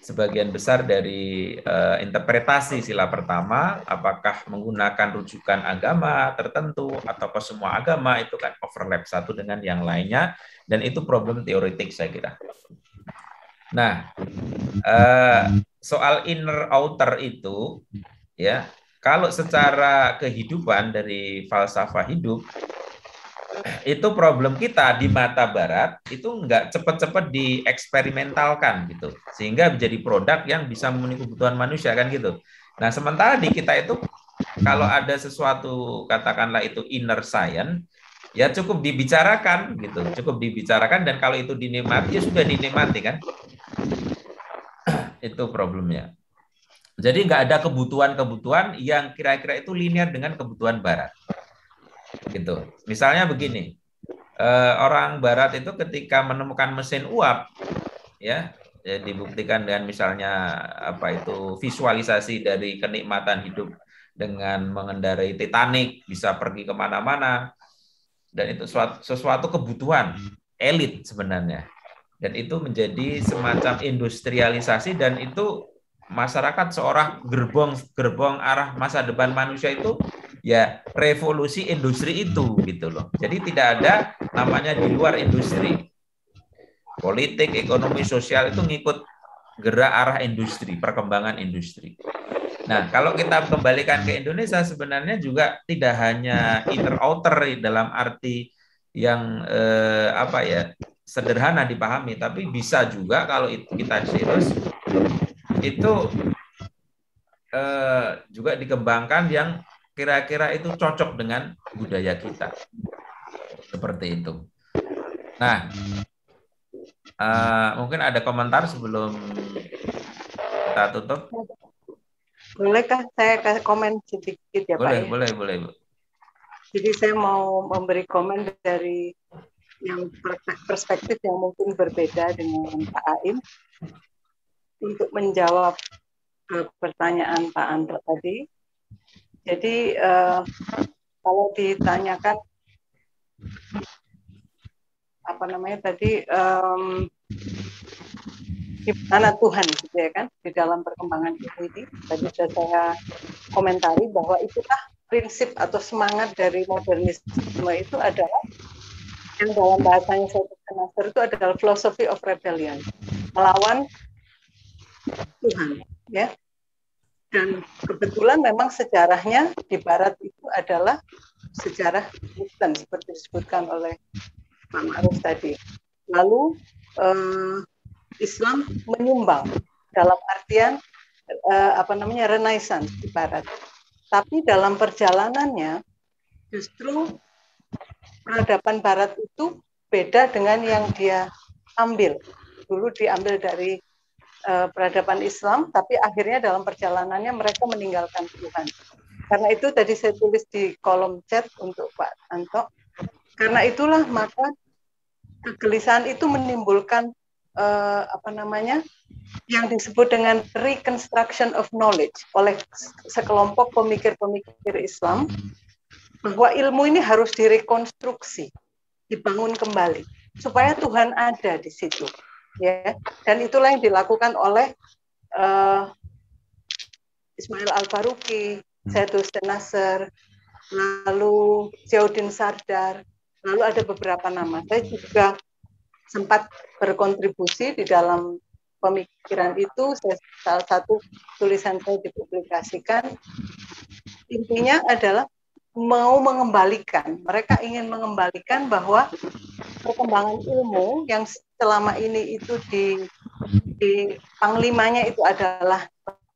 [SPEAKER 3] sebagian besar dari interpretasi sila pertama, apakah menggunakan rujukan agama tertentu atau ke semua agama, itu kan overlap satu dengan yang lainnya, dan itu problem teoretik saya kira. Nah, soal inner outer itu, ya, kalau secara kehidupan dari falsafah hidup, itu problem kita di mata Barat itu nggak cepat-cepat dieksperimentalkan gitu, sehingga menjadi produk yang bisa memenuhi kebutuhan manusia kan gitu. Nah, sementara di kita itu kalau ada sesuatu katakanlah itu inner science, ya cukup dibicarakan gitu, cukup dibicarakan, dan kalau itu dinikmati ya sudah dinikmati kan. Itu problemnya. Jadi nggak ada kebutuhan-kebutuhan yang kira-kira itu linear dengan kebutuhan Barat. Gitu. Misalnya begini, orang Barat itu ketika menemukan mesin uap, ya dibuktikan dengan misalnya apa itu visualisasi dari kenikmatan hidup dengan mengendarai Titanic, bisa pergi kemana-mana, dan itu sesuatu kebutuhan elit sebenarnya. Dan itu menjadi semacam industrialisasi, dan itu masyarakat seorang gerbong arah masa depan manusia itu ya revolusi industri itu gitu loh. Jadi tidak ada namanya di luar industri. Politik, ekonomi, sosial itu ngikut gerak arah industri, perkembangan industri. Nah, kalau kita kembalikan ke Indonesia sebenarnya juga tidak hanya inner outer dalam arti yang apa ya sederhana dipahami, tapi bisa juga kalau itu kita serius itu juga dikembangkan yang kira-kira itu cocok dengan budaya kita, seperti itu. Nah, mungkin ada komentar sebelum kita tutup.
[SPEAKER 5] Bolehkah saya kasih komen sedikit ya
[SPEAKER 3] boleh,
[SPEAKER 5] Pak?
[SPEAKER 3] Boleh.
[SPEAKER 5] Jadi saya mau memberi komen dari yang perspektif yang mungkin berbeda dengan Pak Aim untuk menjawab pertanyaan Pak Anto tadi. Jadi kalau ditanyakan apa namanya tadi gimana Tuhan gitu ya kan di dalam perkembangan ini, tadi sudah saya komentari bahwa itulah prinsip atau semangat dari modernisme itu adalah yang dalam bahasanya Nasr itu adalah philosophy of rebellion, melawan Tuhan ya. Dan kebetulan memang sejarahnya di Barat itu adalah sejarah Kristen seperti disebutkan oleh Pak Ma'ruf tadi. Lalu Islam menyumbang dalam artian Renaissance di Barat. Tapi dalam perjalanannya justru peradaban Barat itu beda dengan yang dia ambil. Dulu diambil dari peradaban Islam, tapi akhirnya dalam perjalanannya mereka meninggalkan Tuhan. Karena itu tadi saya tulis di kolom chat untuk Pak Anto. Karena itulah maka kegelisahan itu menimbulkan yang disebut dengan reconstruction of knowledge oleh sekelompok pemikir-pemikir Islam, bahwa ilmu ini harus direkonstruksi, dibangun kembali supaya Tuhan ada di situ, ya. Dan itulah yang dilakukan oleh Ismail Al-Faruqi, Said Hussein Nasr, lalu Ziauddin Sardar, lalu ada beberapa nama. Saya juga sempat berkontribusi di dalam pemikiran itu. Salah satu tulisan saya dipublikasikan. Intinya adalah mau mengembalikan, mereka ingin mengembalikan bahwa perkembangan ilmu yang selama ini itu di panglimanya itu adalah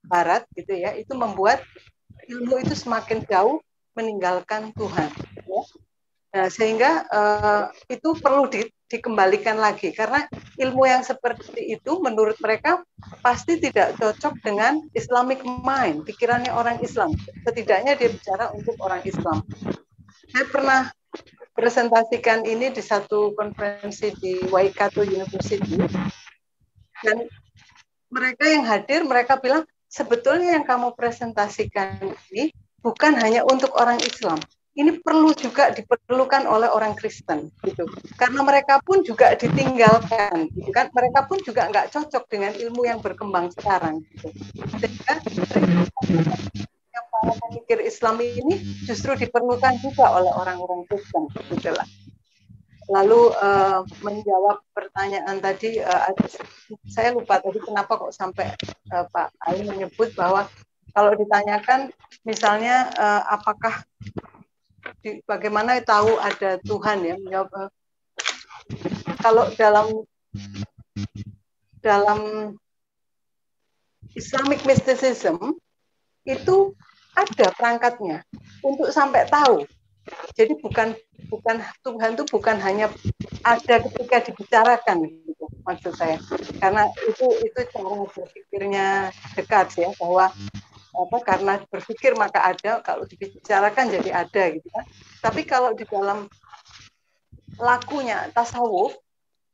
[SPEAKER 5] Barat, gitu ya, itu membuat ilmu itu semakin jauh meninggalkan Tuhan, ya. Nah, sehingga itu perlu dikembalikan lagi, karena ilmu yang seperti itu menurut mereka pasti tidak cocok dengan Islamic mind, pikirannya orang Islam. Setidaknya dia bicara untuk orang Islam. Saya pernah presentasikan ini di satu konferensi di Waikato University, dan mereka yang hadir, mereka bilang, sebetulnya yang kamu presentasikan ini bukan hanya untuk orang Islam. Ini perlu juga diperlukan oleh orang Kristen, gitu. Karena mereka pun juga ditinggalkan, gitu kan? Mereka pun juga nggak cocok dengan ilmu yang berkembang sekarang, gitu. Sehingga yang para pemikir Islam ini justru diperlukan juga oleh orang-orang Kristen, gitu lah. Lalu menjawab pertanyaan tadi, saya lupa tadi kenapa kok sampai Pak Ali menyebut bahwa kalau ditanyakan misalnya apakah bagaimana tahu ada Tuhan, ya, menjawab, kalau dalam Islamic mysticism itu ada perangkatnya untuk sampai tahu. Jadi bukan Tuhan itu bukan hanya ada ketika dibicarakan, gitu, maksud saya. Karena itu cara berpikirnya Descartes, ya, bahwa karena berpikir maka ada, kalau dibicarakan jadi ada, gitu kan. Tapi kalau di dalam lakunya tasawuf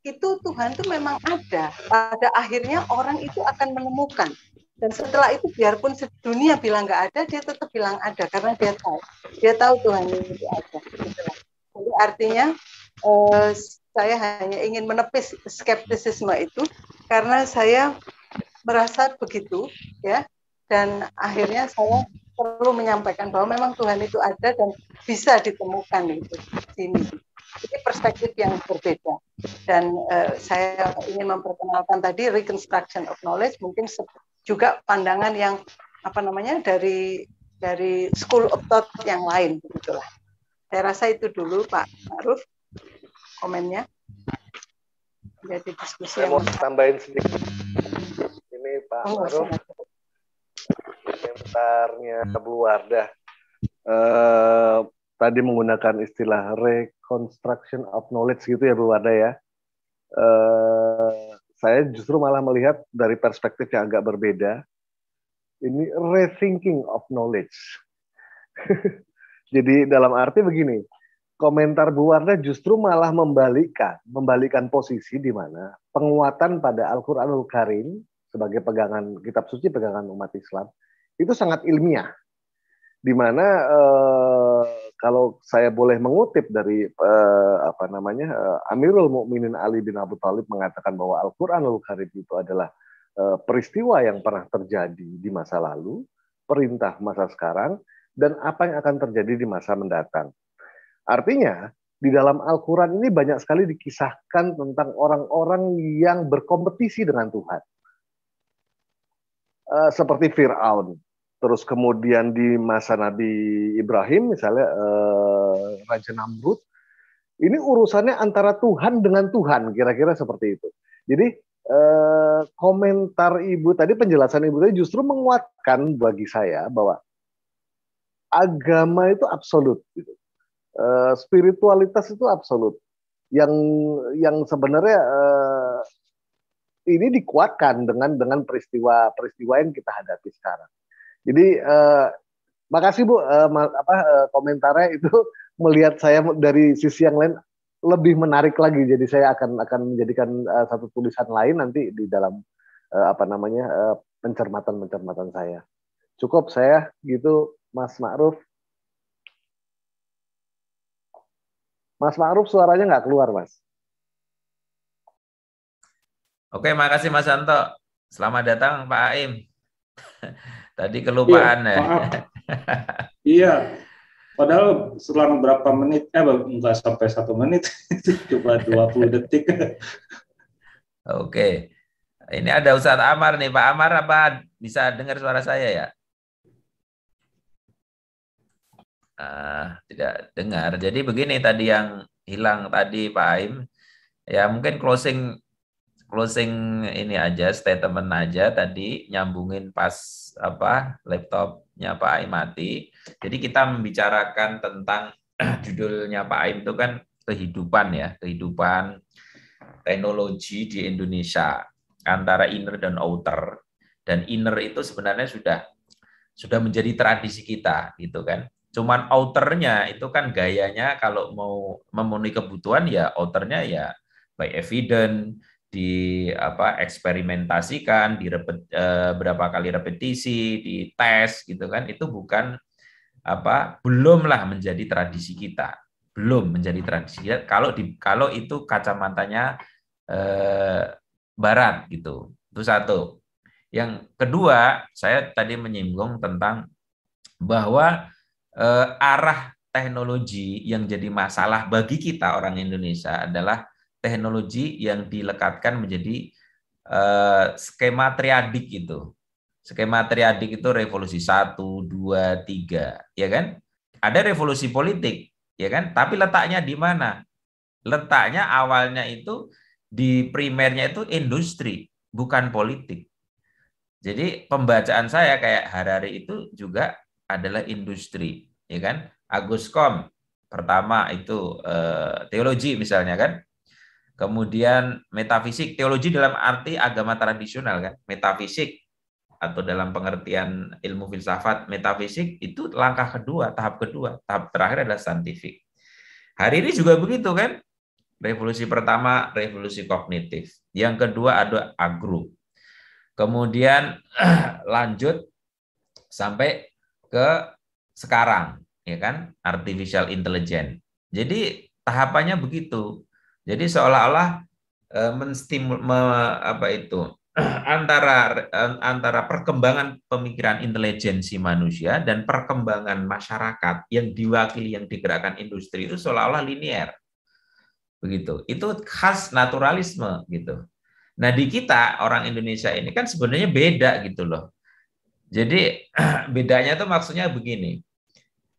[SPEAKER 5] itu Tuhan itu memang ada. Pada akhirnya orang itu akan menemukan. Dan setelah itu biarpun sedunia bilang nggak ada, dia tetap bilang ada karena dia tahu Tuhan itu ada. Jadi artinya saya hanya ingin menepis skeptisisme itu karena saya merasa begitu, ya. Dan akhirnya saya perlu menyampaikan bahwa memang Tuhan itu ada dan bisa ditemukan itu di sini. Ini perspektif yang berbeda. Dan saya ingin memperkenalkan tadi reconstruction of knowledge, mungkin juga pandangan yang dari school of thought yang lain, begitulah. Saya rasa itu dulu Pak Ma'ruf komennya. Jadi diskusi
[SPEAKER 4] saya mau tambahin sedikit. Ini Pak Ma'ruf, komentarnya Bu Wardah tadi menggunakan istilah reconstruction of knowledge gitu ya Bu Wardah, ya. Saya justru malah melihat dari perspektif yang agak berbeda. Ini rethinking of knowledge. Jadi dalam arti begini, komentar Bu Wardah justru malah membalikkan posisi di mana penguatan pada Al-Qur'anul Karim sebagai pegangan kitab suci, pegangan umat Islam, itu sangat ilmiah. Di mana kalau saya boleh mengutip dari Amirul Mukminin Ali bin Abi Thalib mengatakan bahwa Al-Qur'anul Karim itu adalah peristiwa yang pernah terjadi di masa lalu, perintah masa sekarang, dan apa yang akan terjadi di masa mendatang. Artinya, di dalam Al-Quran ini banyak sekali dikisahkan tentang orang-orang yang berkompetisi dengan Tuhan. Seperti Fir'aun. Terus kemudian di masa Nabi Ibrahim, misalnya Raja Namrud, ini urusannya antara Tuhan dengan Tuhan, kira-kira seperti itu. Jadi komentar Ibu tadi, penjelasan Ibu tadi justru menguatkan bagi saya bahwa agama itu absolut, gitu. Spiritualitas itu absolut. Yang sebenarnya ini dikuatkan dengan peristiwa yang kita hadapi sekarang. Jadi makasih Bu, komentarnya itu melihat saya dari sisi yang lain lebih menarik lagi. Jadi saya akan menjadikan satu tulisan lain nanti di dalam pencermatan saya. Cukup saya gitu, Mas Ma'ruf. Mas Ma'ruf suaranya nggak keluar, Mas.
[SPEAKER 3] Oke, makasih Mas Anto. Selamat datang Pak Aim. Tadi kelupaan
[SPEAKER 6] Iya,
[SPEAKER 3] ya.
[SPEAKER 6] maaf. Iya, padahal selang berapa menit, nggak sampai 1 menit, cuma 20 detik.
[SPEAKER 3] Oke, ini ada Ustadz Amar nih. Pak Amar, apa bisa dengar suara saya ya? Tidak dengar. Jadi begini tadi yang hilang tadi Pak Aim. Ya mungkin closing ini aja, statement aja tadi, nyambungin pas laptopnya Pak Aim mati. Jadi kita membicarakan tentang judulnya Pak Aim itu kan kehidupan ya, kehidupan teknologi di Indonesia antara inner dan outer. Dan inner itu sebenarnya sudah menjadi tradisi kita gitu kan. Cuman outernya itu kan gayanya kalau mau memenuhi kebutuhan ya outernya ya by evidence, eksperimentasikan, berapa kali repetisi, di tes gitu kan, itu bukan belumlah menjadi tradisi kita, belum menjadi tradisi kita kalau itu kacamatanya barat gitu. Itu satu. Yang kedua, saya tadi menyinggung tentang bahwa arah teknologi yang jadi masalah bagi kita orang Indonesia adalah teknologi yang dilekatkan menjadi skema triadik itu. Skema triadik itu revolusi 1, 2, 3, ya kan? Ada revolusi politik, ya kan? Tapi letaknya di mana? Letaknya awalnya itu di primernya itu industri, bukan politik. Jadi pembacaan saya kayak Harari itu juga adalah industri, ya kan? Agus Kom pertama itu teologi misalnya kan. Kemudian metafisik, teologi dalam arti agama tradisional kan. Metafisik atau dalam pengertian ilmu filsafat, metafisik itu langkah kedua, tahap kedua. Tahap terakhir adalah saintifik. Hari ini juga begitu kan? Revolusi pertama revolusi kognitif. Yang kedua ada agro. Kemudian lanjut sampai ke sekarang, ya kan, artificial intelligence. Jadi tahapannya begitu. Jadi seolah-olah antara perkembangan pemikiran intelijensi manusia dan perkembangan masyarakat yang diwakili yang digerakkan industri itu seolah-olah linear. Begitu. Itu khas naturalisme gitu. Nah, di kita orang Indonesia ini kan sebenarnya beda gitu loh. Jadi bedanya tuh maksudnya begini.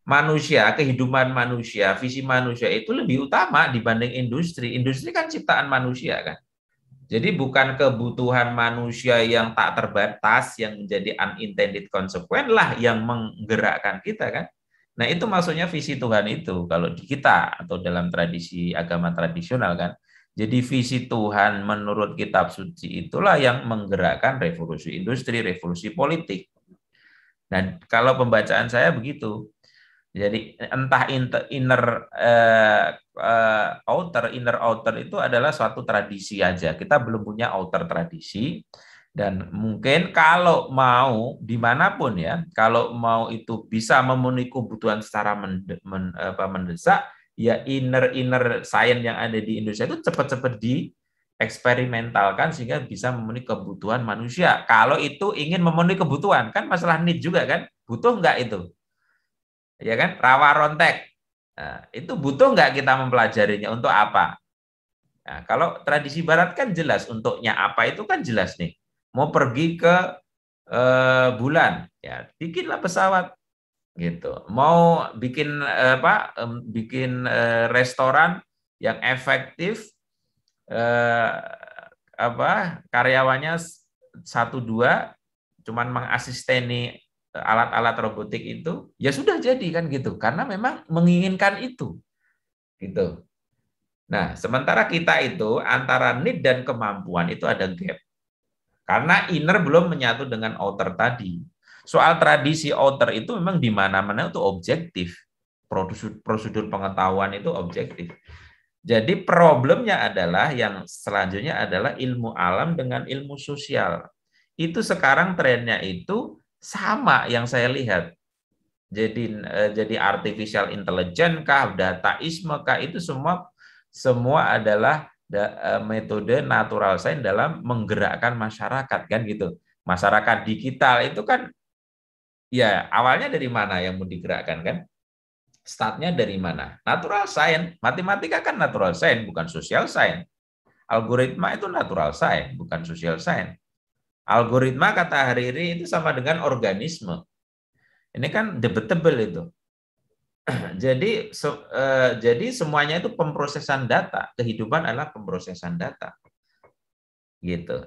[SPEAKER 3] Manusia, kehidupan manusia, visi manusia itu lebih utama dibanding industri. Industri kan ciptaan manusia kan. Jadi bukan kebutuhan manusia yang tak terbatas yang menjadi unintended consequence lah yang menggerakkan kita kan. Nah, itu maksudnya visi Tuhan itu kalau di kita atau dalam tradisi agama tradisional kan. Jadi visi Tuhan menurut kitab suci itulah yang menggerakkan revolusi industri, revolusi politik. Dan kalau pembacaan saya begitu. Jadi entah inner outer itu adalah suatu tradisi aja. Kita belum punya outer tradisi. Dan mungkin kalau mau dimanapun ya, kalau mau itu bisa memenuhi kebutuhan secara mendesak, ya inner science yang ada di Indonesia itu cepat-cepat dieksperimentalkan sehingga bisa memenuhi kebutuhan manusia. Kalau itu ingin memenuhi kebutuhan, kan masalah need juga kan, butuh nggak itu? Ya kan, rawa rontek. Nah, itu butuh nggak kita mempelajarinya untuk apa? Nah, kalau tradisi Barat kan jelas untuknya apa itu kan jelas nih. Mau pergi ke bulan, ya bikinlah pesawat gitu. Mau bikin restoran yang efektif, karyawannya 1-2 cuman mengasisteni alat-alat robotik itu, ya sudah jadi kan gitu, karena memang menginginkan itu gitu. Nah, sementara kita itu antara need dan kemampuan itu ada gap. Karena inner belum menyatu dengan outer tadi. Soal tradisi outer itu memang di mana-mana itu objektif. Prosedur pengetahuan itu objektif. Jadi problemnya adalah yang selanjutnya adalah ilmu alam dengan ilmu sosial. Itu sekarang trennya itu sama yang saya lihat. Jadi artificial intelligence kah, dataisme kah, itu semua adalah metode natural science dalam menggerakkan masyarakat, kan gitu. Masyarakat digital itu kan ya awalnya dari mana yang mau digerakkan, kan? Startnya dari mana? Natural science. Matematika kan natural science, bukan social science. Algoritma itu natural science, bukan social science. Algoritma kata Hariri itu sama dengan organisme. Ini kan debatable itu. Jadi semuanya itu pemrosesan data. Kehidupan adalah pemrosesan data. Gitu.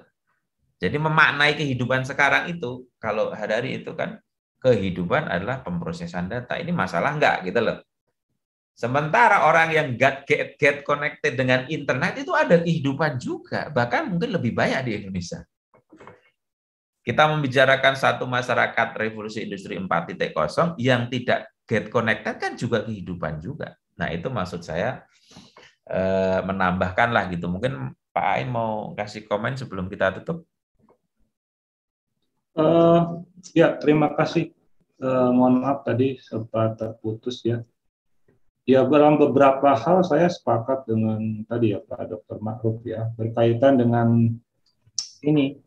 [SPEAKER 3] Jadi memaknai kehidupan sekarang itu, kalau Harari itu kan kehidupan adalah pemrosesan data. Ini masalah enggak gitu loh. Sementara orang yang get connected dengan internet itu ada kehidupan juga, bahkan mungkin lebih banyak di Indonesia. Kita membicarakan satu masyarakat revolusi industri 4.0 yang tidak get connected kan juga kehidupan juga. Nah, itu maksud saya menambahkan lah gitu. Mungkin Pak Ain mau kasih komen sebelum kita tutup.
[SPEAKER 6] Ya, terima kasih. Mohon maaf tadi sempat terputus ya. Ya, dalam beberapa hal saya sepakat dengan tadi ya Pak Dr. Ma'ruf ya, berkaitan dengan ini,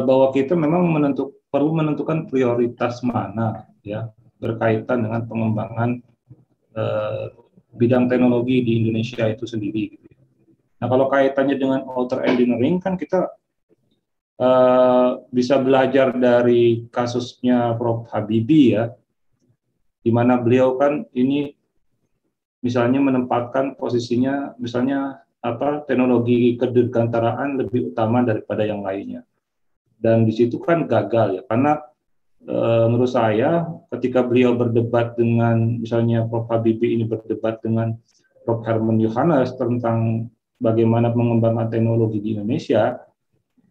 [SPEAKER 6] bahwa kita memang perlu menentukan prioritas mana ya, berkaitan dengan pengembangan bidang teknologi di Indonesia itu sendiri. Nah, kalau kaitannya dengan outer engineering kan kita bisa belajar dari kasusnya Prof. Habibie ya, di mana beliau kan ini misalnya menempatkan posisinya misalnya teknologi kedirgantaraan lebih utama daripada yang lainnya, dan di situ kan gagal ya, karena menurut saya ketika beliau berdebat dengan misalnya Prof. Habibie ini berdebat dengan Prof. Herman Yohannes tentang bagaimana mengembangkan teknologi di Indonesia,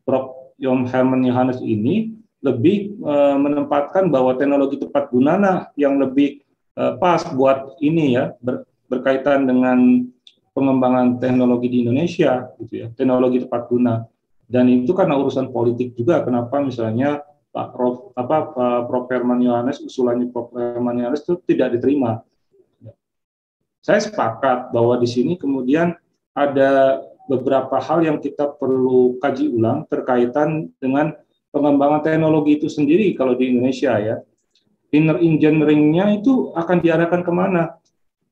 [SPEAKER 6] Prof. Herman Yohannes ini lebih menempatkan bahwa teknologi tepat guna yang lebih pas buat ini ya, berkaitan dengan pengembangan teknologi di Indonesia gitu ya, teknologi tepat guna. Dan itu karena urusan politik juga, kenapa misalnya Prof. Herman Yohannes, usulannya Prof. Herman Yohannes itu tidak diterima. Saya sepakat bahwa di sini kemudian ada beberapa hal yang kita perlu kaji ulang terkaitan dengan pengembangan teknologi itu sendiri kalau di Indonesia ya. Inner engineering-nya itu akan diarahkan kemana?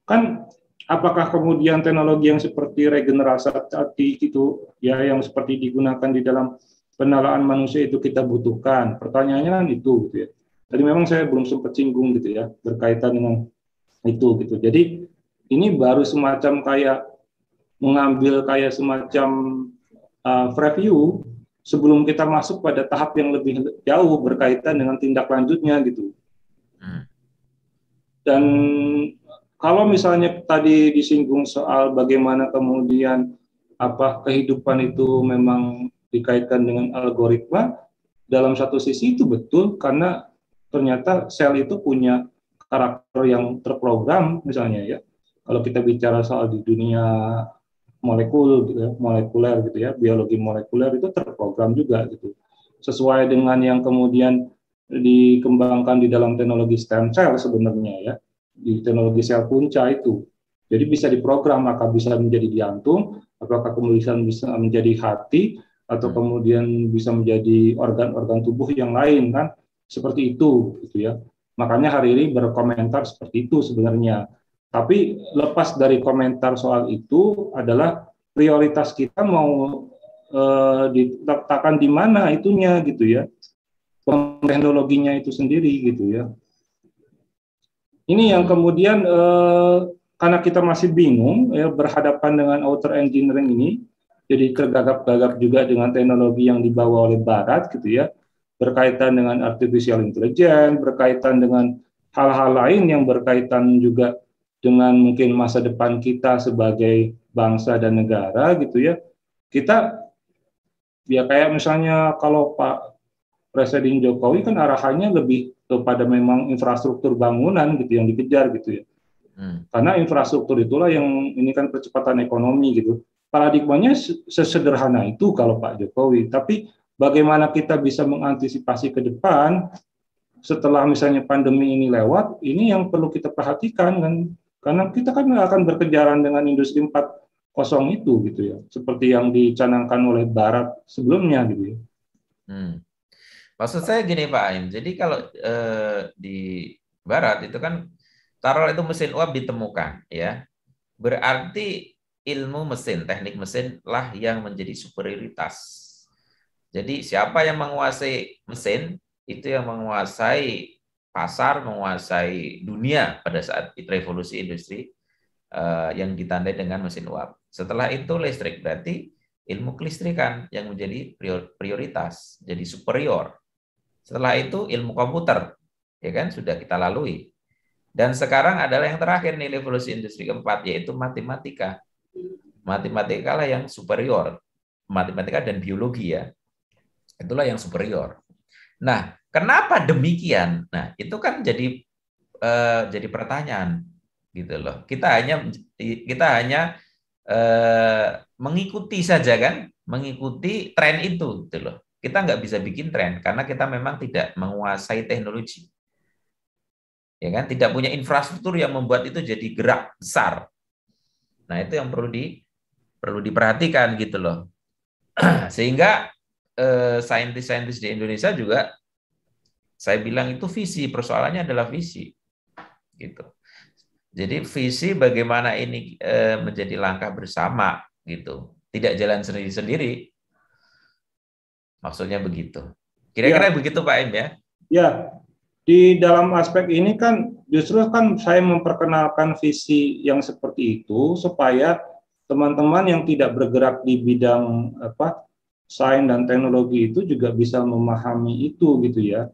[SPEAKER 6] Kan apakah kemudian teknologi yang seperti regenerasi tadi itu ya, yang seperti digunakan di dalam penalaan manusia itu kita butuhkan? Pertanyaannya kan itu gitu ya. Tadi memang saya belum sempat singgung gitu ya berkaitan dengan itu gitu. Jadi ini baru semacam kayak mengambil kayak semacam preview sebelum kita masuk pada tahap yang lebih jauh berkaitan dengan tindak lanjutnya gitu. Dan kalau misalnya tadi disinggung soal bagaimana kemudian kehidupan itu memang dikaitkan dengan algoritma, dalam satu sisi itu betul karena ternyata sel itu punya karakter yang terprogram misalnya ya. Kalau kita bicara soal di dunia molekuler gitu ya, biologi molekuler itu terprogram juga gitu. Sesuai dengan yang kemudian dikembangkan di dalam teknologi stem cell sebenarnya ya, di teknologi sel punca itu. Jadi bisa diprogram, maka bisa menjadi jantung, apakah kemudian bisa menjadi hati, atau kemudian bisa menjadi organ-organ tubuh yang lain kan, seperti itu gitu ya. Makanya hari ini berkomentar seperti itu sebenarnya. Tapi lepas dari komentar soal itu adalah prioritas kita mau diletakkan di mana itunya gitu ya, teknologinya itu sendiri gitu ya. Ini yang kemudian karena kita masih bingung ya berhadapan dengan outer engineering ini, jadi tergagap-gagap juga dengan teknologi yang dibawa oleh Barat gitu ya, berkaitan dengan artificial intelligence, berkaitan dengan hal-hal lain yang berkaitan juga dengan mungkin masa depan kita sebagai bangsa dan negara gitu ya. Kita ya kayak misalnya kalau Pak Presiden Jokowi kan arahannya lebih kepada memang infrastruktur bangunan gitu yang dikejar gitu ya. Karena infrastruktur itulah yang ini kan percepatan ekonomi gitu. Paradigmanya sesederhana itu kalau Pak Jokowi, tapi bagaimana kita bisa mengantisipasi ke depan setelah misalnya pandemi ini lewat, ini yang perlu kita perhatikan kan. Karena kita kan akan berkejaran dengan industri 4.0 itu gitu ya, seperti yang dicanangkan oleh Barat sebelumnya gitu ya.
[SPEAKER 3] Maksud saya gini Pak Aim, jadi kalau di Barat itu kan taruh itu mesin uap ditemukan, ya, berarti ilmu mesin, teknik mesin lah yang menjadi superioritas. Jadi siapa yang menguasai mesin itu yang menguasai pasar, menguasai dunia pada saat revolusi industri yang ditandai dengan mesin uap. Setelah itu listrik, berarti ilmu kelistrikan yang menjadi prioritas, jadi superior. Setelah itu ilmu komputer, ya kan, sudah kita lalui. Dan sekarang adalah yang terakhir nih, revolusi industri keempat, yaitu matematika. Matematika lah yang superior. Matematika dan biologi ya. Itulah yang superior. Nah, kenapa demikian? Nah, itu kan jadi pertanyaan gitu loh. Kita hanya mengikuti saja kan, mengikuti tren itu gitu loh. Kita nggak bisa bikin tren karena kita memang tidak menguasai teknologi. Ya kan, tidak punya infrastruktur yang membuat itu jadi gerak besar. Nah, itu yang perlu diperhatikan gitu loh. Sehingga saintis-saintis di Indonesia juga, saya bilang itu visi, persoalannya adalah visi gitu. Jadi visi bagaimana ini menjadi langkah bersama gitu, tidak jalan sendiri-sendiri, maksudnya begitu. Kira-kira begitu Pak Im ya?
[SPEAKER 6] Ya, di dalam aspek ini kan justru kan saya memperkenalkan visi yang seperti itu supaya teman-teman yang tidak bergerak di bidang sains dan teknologi itu juga bisa memahami itu gitu ya,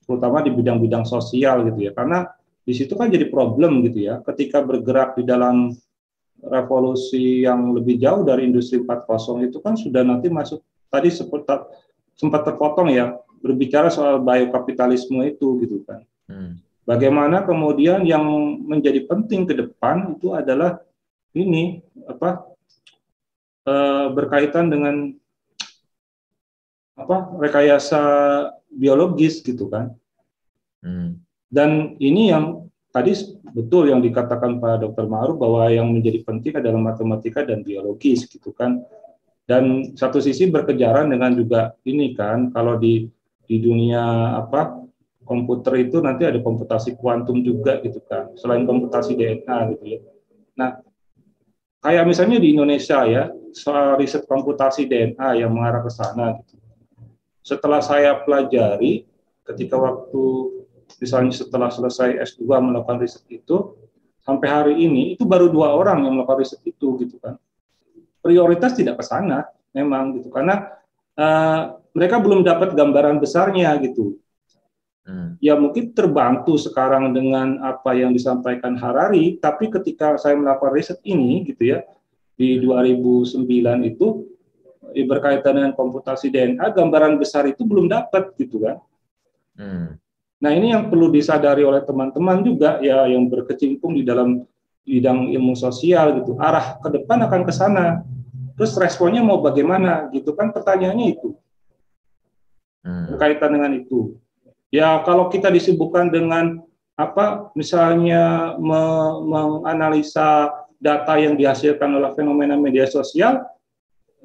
[SPEAKER 6] terutama di bidang-bidang sosial gitu ya, karena di situ kan jadi problem gitu ya, ketika bergerak di dalam revolusi yang lebih jauh dari industri 4.0 itu kan sudah nanti masuk, tadi sempat terpotong ya, berbicara soal biokapitalisme itu gitu kan. Bagaimana kemudian yang menjadi penting ke depan itu adalah ini berkaitan dengan rekayasa biologis gitu kan. Dan ini yang tadi betul yang dikatakan Pak Dr. Ma'ruf bahwa yang menjadi penting adalah matematika dan biologis gitu kan. Dan satu sisi berkejaran dengan juga ini kan, kalau di dunia komputer itu nanti ada komputasi kuantum juga gitu kan, selain komputasi DNA gitu ya. Nah, kayak misalnya di Indonesia ya, soal riset komputasi DNA yang mengarah ke sana gitu. Setelah saya pelajari ketika waktu misalnya setelah selesai S2 melakukan riset itu, sampai hari ini itu baru 2 orang yang melakukan riset itu gitu kan. Prioritas tidak ke sana memang gitu, karena mereka belum dapat gambaran besarnya gitu. Ya mungkin terbantu sekarang dengan apa yang disampaikan Harari, tapi ketika saya melakukan riset ini gitu ya, di 2009 itu berkaitan dengan komputasi DNA, gambaran besar itu belum dapat gitu kan. Nah ini yang perlu disadari oleh teman-teman juga ya, yang berkecimpung di dalam bidang ilmu sosial gitu. Arah ke depan akan ke sana. Terus responnya mau bagaimana gitu kan, pertanyaannya itu. Berkaitan dengan itu. Ya kalau kita disibukkan dengan misalnya menganalisa data yang dihasilkan oleh fenomena media sosial,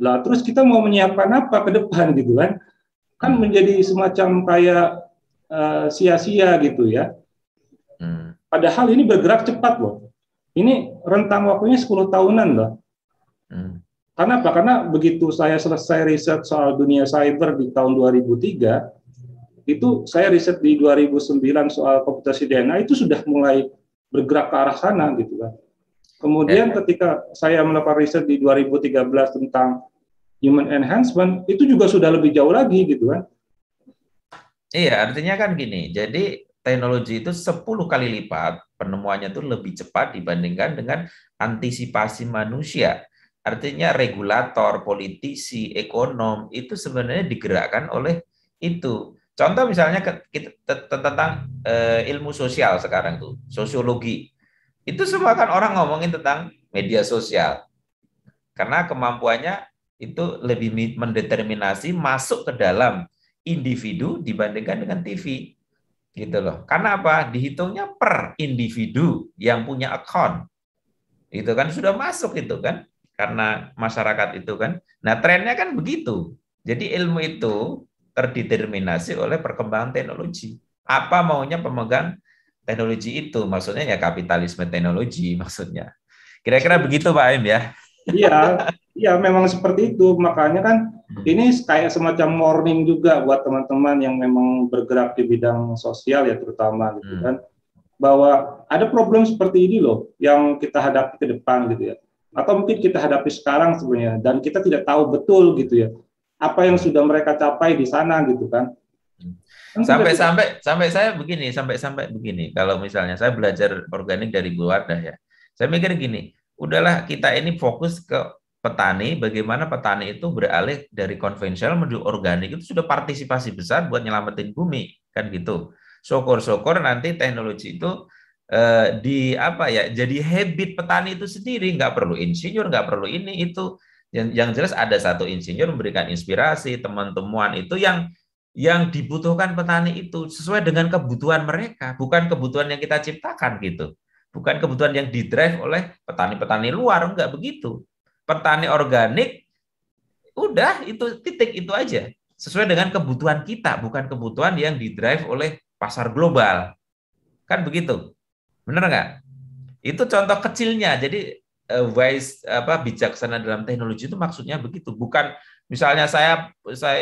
[SPEAKER 6] lah terus kita mau menyiapkan apa ke depan gitu kan? Kan menjadi semacam kayak sia-sia gitu ya. Padahal ini bergerak cepat loh. Ini rentang waktunya 10 tahunan loh. Karena apa? Karena begitu saya selesai riset soal dunia cyber di tahun 2003, itu saya riset di 2009 soal komputasi DNA, itu sudah mulai bergerak ke arah sana gitu kan. Kemudian ketika saya melakukan riset di 2013 tentang human enhancement, itu juga sudah lebih jauh lagi gitu kan.
[SPEAKER 3] Iya, artinya kan gini, jadi teknologi itu 10 kali lipat penemuannya itu lebih cepat dibandingkan dengan antisipasi manusia. Artinya regulator, politisi, ekonom itu sebenarnya digerakkan oleh itu. Contoh misalnya tentang ilmu sosial sekarang tuh, sosiologi. Itu semua kan orang ngomongin tentang media sosial. Karena kemampuannya itu lebih mendeterminasi masuk ke dalam individu dibandingkan dengan TV. Gitu loh. Karena apa? Dihitungnya per individu yang punya account. Itu kan sudah masuk itu kan. Karena masyarakat itu kan. Nah, trennya kan begitu. Jadi ilmu itu terdeterminasi oleh perkembangan teknologi. Apa maunya pemegang teknologi itu? Maksudnya ya kapitalisme teknologi maksudnya. Kira-kira begitu Pak Aim ya.
[SPEAKER 6] Iya, iya memang seperti itu. Makanya kan ini kayak semacam warning juga buat teman-teman yang memang bergerak di bidang sosial ya terutama gitu kan, bahwa ada problem seperti ini loh yang kita hadapi ke depan gitu ya. Atau mungkin kita hadapi sekarang sebenarnya dan kita tidak tahu betul gitu ya apa yang sudah mereka capai di sana gitu kan.
[SPEAKER 3] Sampai saya begini, sampai begini. Kalau misalnya saya belajar organik dari Bu Wardah ya. Saya mikir gini, udahlah kita ini fokus ke petani, bagaimana petani itu beralih dari konvensional menuju organik, itu sudah partisipasi besar buat nyelamatin bumi, kan gitu. Syukur-syukur nanti teknologi itu di apa ya, jadi habit petani itu sendiri, nggak perlu insinyur, nggak perlu ini itu. Yang jelas ada satu insinyur memberikan inspirasi, teman-teman itu yang dibutuhkan petani itu sesuai dengan kebutuhan mereka, bukan kebutuhan yang kita ciptakan gitu. Bukan kebutuhan yang didrive oleh petani-petani luar, enggak begitu. Petani organik, udah itu titik itu aja. Sesuai dengan kebutuhan kita, bukan kebutuhan yang didrive oleh pasar global. Kan begitu. Benar nggak? Itu contoh kecilnya. Jadi wise bijaksana dalam teknologi itu maksudnya begitu. Bukan misalnya saya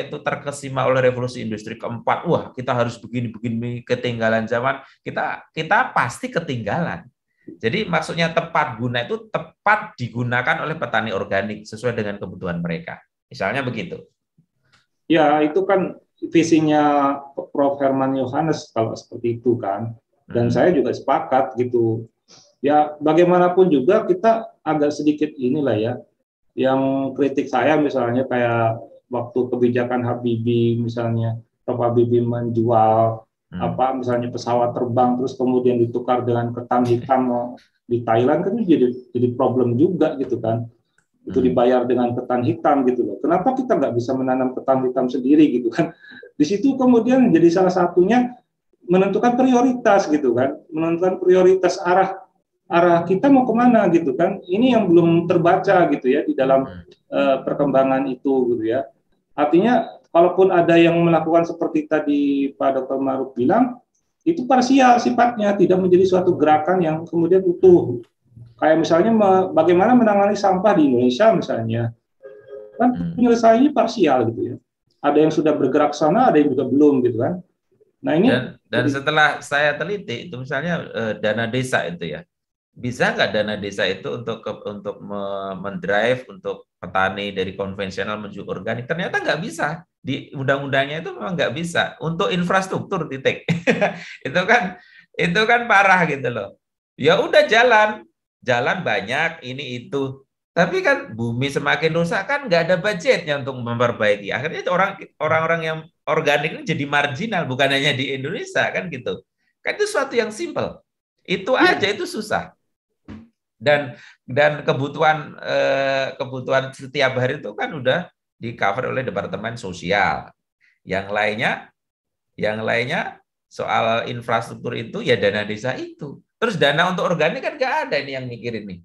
[SPEAKER 3] itu terkesima oleh revolusi industri keempat. Wah, kita harus begini ketinggalan zaman. Kita pasti ketinggalan. Jadi maksudnya tepat guna itu tepat digunakan oleh petani organik sesuai dengan kebutuhan mereka. Misalnya begitu.
[SPEAKER 6] Ya, itu kan visinya Prof. Herman Yohanes kalau seperti itu kan. Dan saya juga sepakat gitu. Ya, bagaimanapun juga kita agak sedikit inilah ya. Yang kritik saya misalnya kayak waktu kebijakan Habibie misalnya, Prof. Habibie menjual misalnya pesawat terbang terus kemudian ditukar dengan ketan hitam di Thailand, kan itu jadi problem juga gitu kan. Itu dibayar dengan ketan hitam gitu loh. Kenapa kita nggak bisa menanam ketan hitam sendiri gitu kan? Di situ kemudian jadi salah satunya menentukan prioritas gitu kan, menentukan prioritas arah kita mau kemana gitu kan. Ini yang belum terbaca gitu ya di dalam perkembangan itu gitu ya. Artinya kalaupun ada yang melakukan seperti tadi Pak Dr. Maruf bilang, itu parsial sifatnya, tidak menjadi suatu gerakan yang kemudian utuh. Kayak misalnya bagaimana menangani sampah di Indonesia misalnya, kan penyelesaiannya parsial gitu ya. Ada yang sudah bergerak sana, ada yang juga belum gitu kan. Nah ini
[SPEAKER 3] dan setelah saya teliti itu misalnya dana desa itu ya, bisa nggak dana desa itu untuk mendrive untuk petani dari konvensional menuju organik? Ternyata nggak bisa. Di undang-undangnya itu memang nggak bisa. Untuk infrastruktur titik. itu kan parah gitu loh. Ya udah jalan banyak ini itu. Tapi kan bumi semakin rusak kan nggak ada budgetnya untuk memperbaiki. Akhirnya orang-orang yang organik ini jadi marginal, bukan hanya di Indonesia kan gitu. Kan itu suatu yang simpel. Itu aja itu susah. Dan kebutuhan setiap hari itu kan udah di cover oleh Departemen Sosial. Yang lainnya soal infrastruktur itu ya dana desa itu. Terus dana untuk organik kan nggak ada ini yang mikirin nih.